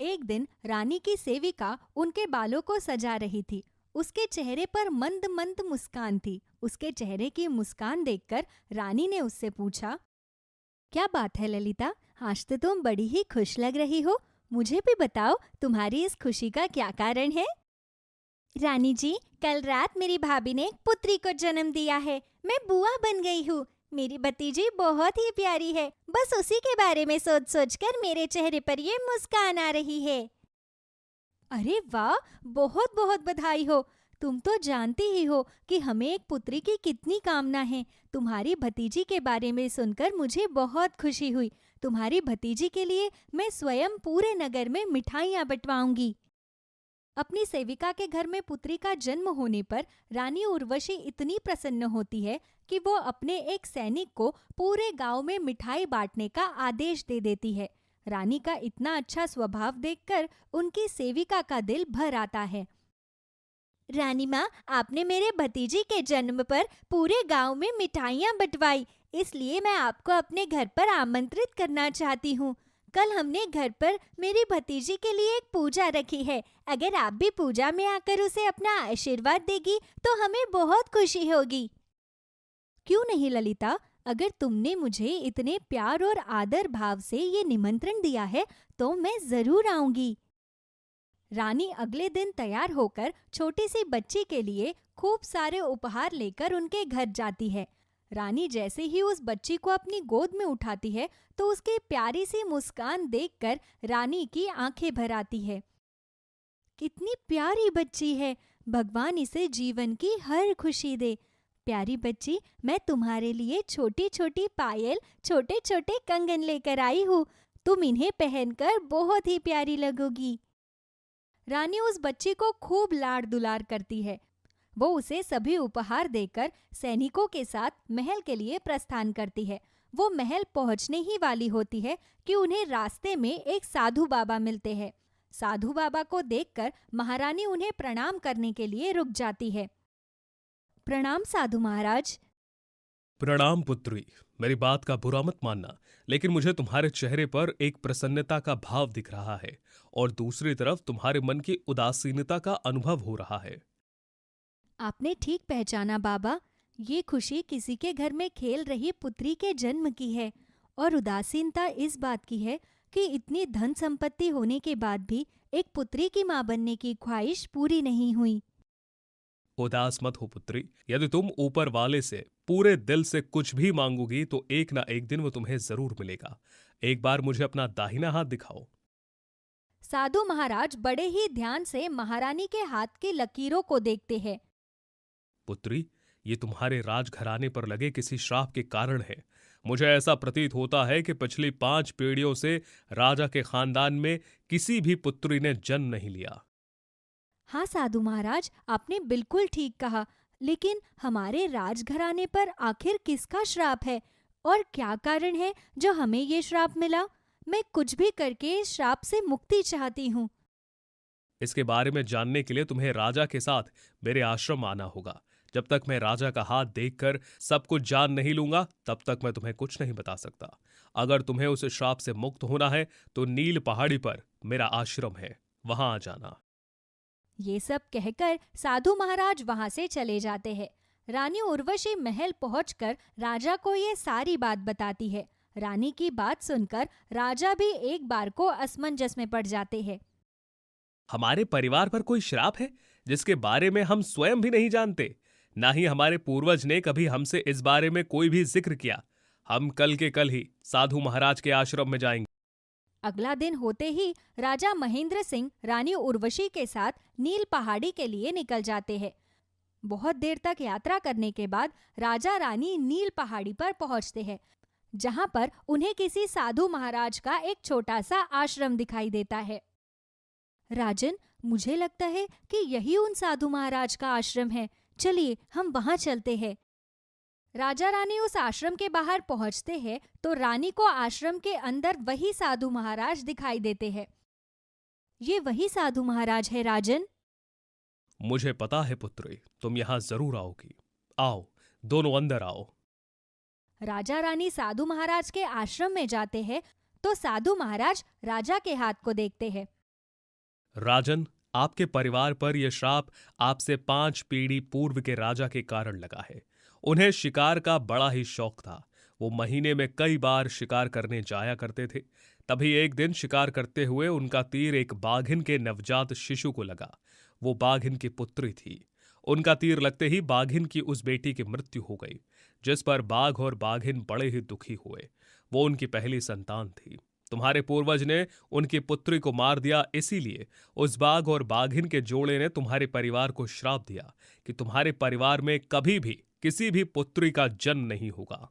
एक दिन रानी की सेविका उनके बालों को सजा रही थी। उसके चेहरे पर मंद मंद मुस्कान थी। उसके चेहरे की मुस्कान देखकर रानी ने उससे पूछा, क्या बात है ललिता, आज तो तुम बड़ी ही खुश लग रही हो। मुझे भी बताओ, तुम्हारी इस खुशी का क्या कारण है? रानी जी, कल रात मेरी भाभी ने एक पुत्री को जन्म दिया है। मैं बुआ बन गई हूँ। मेरी भतीजी बहुत ही प्यारी है। बस उसी के बारे में सोच सोच कर मेरे चेहरे पर ये मुस्कान आ रही है। अरे वाह, बहुत बहुत बधाई हो। तुम तो जानती ही हो कि हमें एक पुत्री की कितनी कामना है। तुम्हारी भतीजी के बारे में सुनकर मुझे बहुत खुशी हुई। तुम्हारी भतीजी के लिए मैं स्वयं पूरे नगर में मिठाइयाँ बंटवाऊंगी। अपनी सेविका के घर में पुत्री का जन्म होने पर रानी उर्वशी इतनी प्रसन्न होती है कि वो अपने एक सैनिक को पूरे गांव में मिठाई बांटने का आदेश दे देती है। रानी का इतना अच्छा स्वभाव देखकर उनकी सेविका का दिल भर आता है। रानी माँ, आपने मेरे भतीजी के जन्म पर पूरे गांव में मिठाइयाँ बंटवाई, इसलिए मैं आपको अपने घर पर आमंत्रित करना चाहती हूँ। कल हमने घर पर मेरी भतीजी के लिए एक पूजा रखी है। अगर आप भी पूजा में आकर उसे अपना आशीर्वाद देगी तो हमें बहुत खुशी होगी। क्यों नहीं ललिता, अगर तुमने मुझे इतने प्यार और आदर भाव से ये निमंत्रण दिया है तो मैं जरूर आऊंगी। रानी अगले दिन तैयार होकर छोटी सी बच्ची के लिए खूब सारे उपहार लेकर उनके घर जाती है। रानी जैसे ही उस बच्ची को अपनी गोद में उठाती है तो उसकी प्यारी सी मुस्कान देखकर रानी की आंखें भर आती है। कितनी प्यारी बच्ची है, भगवान इसे जीवन की हर खुशी दे। प्यारी बच्ची, मैं तुम्हारे लिए छोटी छोटी पायल, छोटे छोटे कंगन लेकर आई हूँ। तुम इन्हें पहनकर बहुत ही प्यारी लगोगी। रानी उस बच्ची को खूब लाड़ दुलार करती है। वो उसे सभी उपहार देकर सैनिकों के साथ महल के लिए प्रस्थान करती है। वो महल पहुंचने ही वाली होती है कि उन्हें रास्ते में एक साधु बाबा मिलते हैं। साधु बाबा को देखकर महारानी उन्हें प्रणाम करने के लिए रुक जाती है। प्रणाम साधु महाराज।
प्रणाम पुत्री। मेरी बात का बुरा मत मानना, लेकिन मुझे तुम्हारे चेहरे पर एक प्रसन्नता का भाव दिख रहा है और दूसरी तरफ तुम्हारे मन की उदासीनता का अनुभव हो रहा है।
आपने ठीक पहचाना बाबा। ये खुशी किसी के घर में खेल रही पुत्री के जन्म की है और उदासीनता इस बात की है कि इतनी धन संपत्ति होने के बाद भी एक पुत्री की मां बनने की ख्वाहिश पूरी नहीं हुई।
उदास मत हो पुत्री। यदि तुम ऊपर वाले से पूरे दिल से कुछ भी मांगोगी तो एक ना एक दिन वो तुम्हें जरूर मिलेगा। एक बार मुझे अपना दाहिना हाथ दिखाओ।
साधु महाराज बड़े ही ध्यान से महारानी के हाथ की लकीरों को देखते हैं।
पुत्री, ये तुम्हारे राजघराने पर लगे किसी श्राप के कारण है। मुझे ऐसा प्रतीत होता है कि पिछली 5 पीढ़ियों से राजा के खानदान में किसी भी पुत्री ने जन्म नहीं लिया।
हाँ साधु महाराज, आपने बिल्कुल ठीक कहा, लेकिन हमारे राजघराने पर आखिर किसका श्राप है और क्या कारण है जो हमें ये श्राप मिला? मैं कुछ भी करके इस श्राप से मुक्ति चाहती हूँ।
इसके बारे में जानने के लिए तुम्हें राजा के साथ मेरे आश्रम आना होगा। जब तक मैं राजा का हाथ देखकर सब कुछ जान नहीं लूंगा तब तक मैं तुम्हें कुछ नहीं बता सकता। अगर तुम्हें उस श्राप से मुक्त होना है तो नील पहाड़ी पर मेरा आश्रम है, वहां आ जाना।
ये सब कहकर साधु महाराज वहां से चले जाते हैं। रानी उर्वशी महल पहुंचकर राजा को ये सारी बात बताती है। रानी की बात सुनकर राजा भी एक बार को असमंजस में पड़ जाते हैं।
हमारे परिवार पर कोई श्राप है जिसके बारे में हम स्वयं भी नहीं जानते। ना ही हमारे पूर्वज ने कभी हमसे इस बारे में कोई भी जिक्र किया। हम कल के कल ही साधु महाराज के आश्रम में जाएंगे।
अगला दिन होते ही राजा महेंद्र सिंह रानी उर्वशी के साथ नील पहाड़ी के लिए निकल जाते हैं। बहुत देर तक यात्रा करने के बाद राजा रानी नील पहाड़ी पर पहुंचते हैं, जहां पर उन्हें किसी साधु महाराज का एक छोटा सा आश्रम दिखाई देता है। राजन, मुझे लगता है कि यही उन साधु महाराज का आश्रम है। चलिए हम वहां चलते हैं। राजा रानी उस आश्रम के बाहर पहुंचते हैं तो रानी को आश्रम के अंदर वही साधु महाराज दिखाई देते हैं। ये वही साधु महाराज है राजन।
मुझे पता है पुत्री, तुम यहां जरूर आओगी। आओ, दोनों अंदर आओ।
राजा रानी साधु महाराज के आश्रम में जाते हैं तो साधु महाराज राजा के हाथ को देखते हैं।
राजन, आपके परिवार पर यह श्राप आपसे 5 पीढ़ी पूर्व के राजा के कारण लगा है। उन्हें शिकार का बड़ा ही शौक था। वो महीने में कई बार शिकार करने जाया करते थे। तभी एक दिन शिकार करते हुए उनका तीर एक बाघिन के नवजात शिशु को लगा। वो बाघिन की पुत्री थी। उनका तीर लगते ही बाघिन की उस बेटी की मृत्यु हो गई, जिस पर बाघ और बाघिन बड़े ही दुखी हुए। वो उनकी पहली संतान थी। तुम्हारे पूर्वज ने उनकी पुत्री को मार दिया, इसीलिए उस बाघ और बाघिन के जोड़े ने तुम्हारे परिवार को श्राप दिया कि तुम्हारे परिवार में कभी भी किसी भी पुत्री का जन्म नहीं होगा।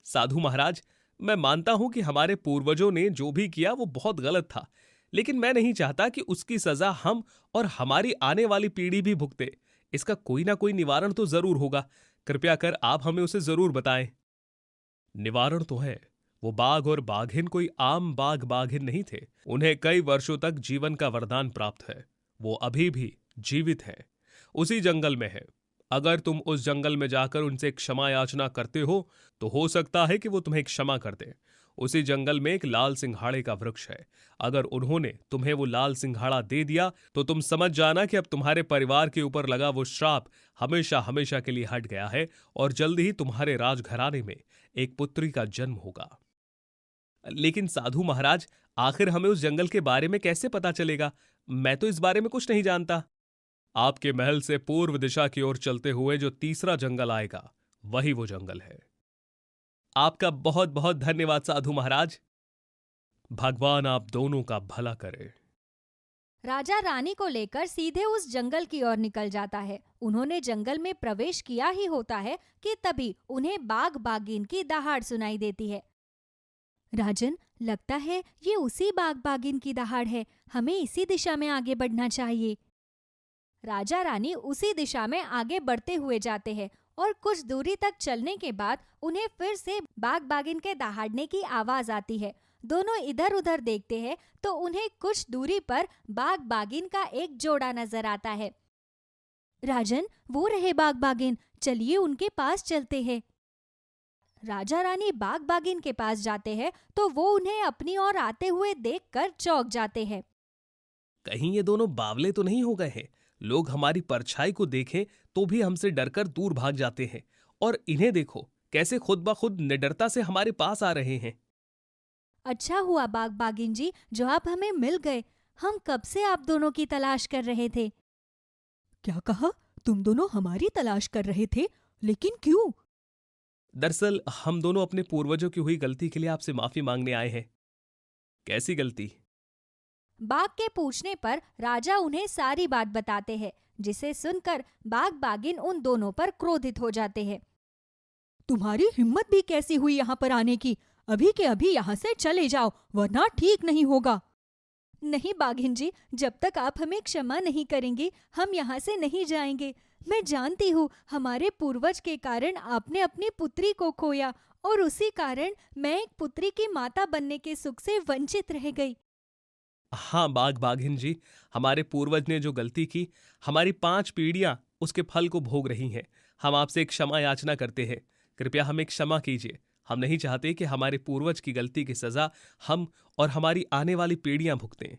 साधु महाराज, मैं मानता हूं कि हमारे पूर्वजों ने जो भी किया वो बहुत गलत था, लेकिन मैं नहीं चाहता कि उसकी सजा हम और हमारी आने वाली पीढ़ी भी भुगते। इसका कोई ना कोई निवारण तो जरूर होगा। कृपया कर आप हमें उसे जरूर बताएं। निवारण तो है। वो बाघ और बाघिन कोई आम बाघ बाघिन नहीं थे। उन्हें कई वर्षों तक जीवन का वरदान प्राप्त है। वो अभी भी जीवित है, उसी जंगल में है। अगर तुम उस जंगल में जाकर उनसे क्षमा याचना करते हो तो सकता है कि वो तुम्हें क्षमा कर दे। उसी जंगल में एक लाल सिंघाड़े का वृक्ष है। अगर उन्होंने तुम्हें वो लाल सिंघाड़ा दे दिया तो तुम समझ जाना कि अब तुम्हारे परिवार के ऊपर लगा वो श्राप हमेशा हमेशा के लिए हट गया है और जल्द ही तुम्हारे राजघराने में एक पुत्री का जन्म होगा। लेकिन साधु महाराज, आखिर हमें उस जंगल के बारे में कैसे पता चलेगा? मैं तो इस बारे में कुछ नहीं जानता। आपके महल से पूर्व दिशा की ओर चलते हुए जो तीसरा जंगल आएगा, वही वो जंगल है। आपका बहुत बहुत धन्यवाद साधु महाराज। भगवान आप दोनों का भला करे।
राजा रानी को लेकर सीधे उस जंगल की ओर निकल जाता है। उन्होंने जंगल में प्रवेश किया ही होता है कि तभी उन्हें बाघ बाघिन की दहाड़ सुनाई देती है। राजन, लगता है ये उसी बाग बागिन की दहाड़ है। हमें इसी दिशा में आगे बढ़ना चाहिए। राजा रानी उसी दिशा में आगे बढ़ते हुए जाते हैं और कुछ दूरी तक चलने के बाद उन्हें फिर से बाग बागिन के दहाड़ने की आवाज आती है। दोनों इधर उधर देखते हैं तो उन्हें कुछ दूरी पर बाग बागिन का एक जोड़ा नजर आता है। राजन, वो रहे बाग बागिन, चलिए उनके पास चलते हैं। राजा रानी बाग बागिन के पास जाते हैं तो वो उन्हें अपनी ओर आते हुए देखकर चौंक जाते हैं।
कहीं ये दोनों बावले तो नहीं हो गए हैं? लोग हमारी परछाई को देखें तो भी हमसे डरकर दूर भाग जाते हैं, और इन्हें देखो कैसे खुद ब खुद निडरता से हमारे पास आ रहे हैं।
अच्छा हुआ बाग बागिन जी जो आप हमें मिल गए। हम कब से आप दोनों की तलाश कर रहे थे।
क्या कहा? तुम दोनों हमारी तलाश कर रहे थे? लेकिन क्यों?
दरअसल हम दोनों अपने पूर्वजों की हुई गलती के लिए आपसे माफी मांगने आए हैं। कैसी गलती?
बाघ के पूछने पर राजा उन्हें सारी बात बताते हैं, जिसे सुनकर बाग बागिन उन दोनों पर क्रोधित हो जाते हैं।
तुम्हारी हिम्मत भी कैसी हुई यहाँ पर आने की? अभी के अभी यहाँ से चले जाओ, वरना ठीक नहीं होगा।
नहीं बाघिन जी, जब तक आप हमें क्षमा नहीं करेंगी हम यहाँ से नहीं जाएंगे। मैं जानती हूँ हमारे पूर्वज के कारण आपने अपनी पुत्री को खोया और उसी कारण मैं एक पुत्री की माता बनने के सुख से वंचित रह गई।
हाँ बाघ बाघिन जी, हमारे पूर्वज ने जो गलती की, हमारी 5 पीढ़ियां उसके फल को भोग रही हैं। हम आपसे एक क्षमा याचना करते हैं, कृपया हमें क्षमा कीजिए। हम नहीं चाहते कि हमारे पूर्वज की गलती की सजा हम और हमारी आने वाली पीढ़ियां भुगतें।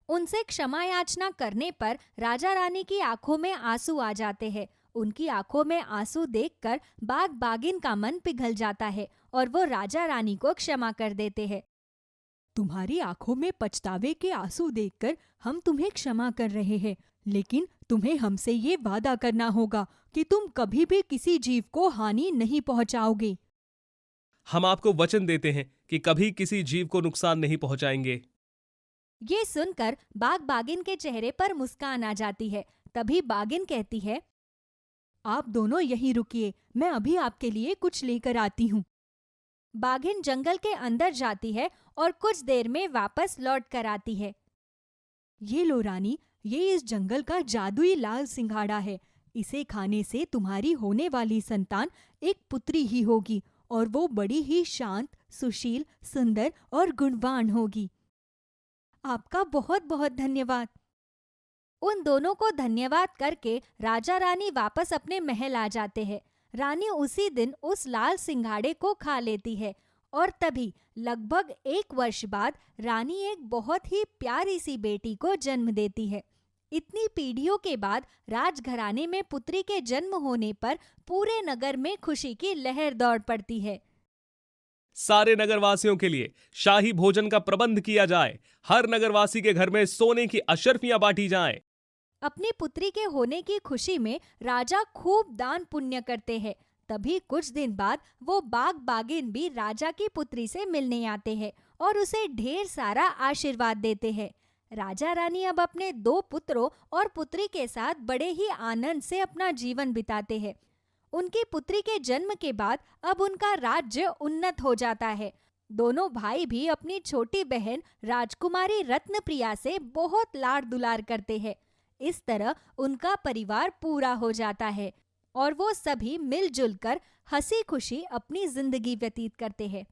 उनसे क्षमा याचना करने पर राजा रानी की आंखों में आंसू आ जाते हैं। उनकी आंखों में आंसू देखकर बाग बागिन का मन पिघल जाता है और वो राजा रानी को क्षमा कर देते हैं।
तुम्हारी आंखों में पछतावे के आंसू देखकर हम तुम्हें क्षमा कर रहे हैं, लेकिन तुम्हें हमसे ये वादा करना होगा कि तुम कभी भी किसी जीव को हानि नहीं पहुंचाओगे।
हम आपको वचन देते हैं कि कभी किसी जीव को नुकसान नहीं पहुंचाएंगे।
ये सुनकर बाग बागिन के चेहरे पर मुस्कान आ जाती है। तभी बागिन कहती है,
आप दोनों यहीं रुकिए, मैं अभी आपके लिए कुछ लेकर आती हूँ।
बाघिन जंगल के अंदर जाती है और कुछ देर में वापस लौट कर आती है।
ये लो रानी, ये इस जंगल का जादुई लाल सिंघाड़ा है। इसे खाने से तुम्हारी होने वाली संतान एक पुत्री ही होगी और वो बड़ी ही शांत, सुशील, सुंदर और गुणवान होगी।
आपका बहुत बहुत धन्यवाद। उन दोनों को धन्यवाद करके राजा रानी वापस अपने महल आ जाते हैं। रानी उसी दिन उस लाल सिंघाड़े को खा लेती है और तभी लगभग 1 वर्ष बाद रानी एक बहुत ही प्यारी सी बेटी को जन्म देती है। इतनी पीढ़ियों के बाद राजघराने में पुत्री के जन्म होने पर पूरे नगर में खुशी की लहर दौड़ पड़ती है।
सारे नगरवासियों के लिए शाही भोजन का प्रबंध किया जाए। हर नगरवासी के घर में सोने की अशर्फियां बांटी जाएं।
अपनी पुत्री के होने की खुशी में राजा खूब दान पुण्य करते हैं। तभी कुछ दिन बाद वो बाग बागिन भी राजा की पुत्री से मिलने आते हैं और उसे ढेर सारा आशीर्वाद देते हैं। राजा रानी अब अपने 2 पुत्रों और पुत्री के साथ बड़े ही आनंद से अपना जीवन बिताते हैं। उनकी पुत्री के जन्म के बाद अब उनका राज्य उन्नत हो जाता है। दोनों भाई भी अपनी छोटी बहन राजकुमारी रत्नप्रिया से बहुत लाड़ दुलार करते हैं। इस तरह उनका परिवार पूरा हो जाता है और वो सभी मिलजुल कर हंसी खुशी अपनी जिंदगी व्यतीत करते हैं।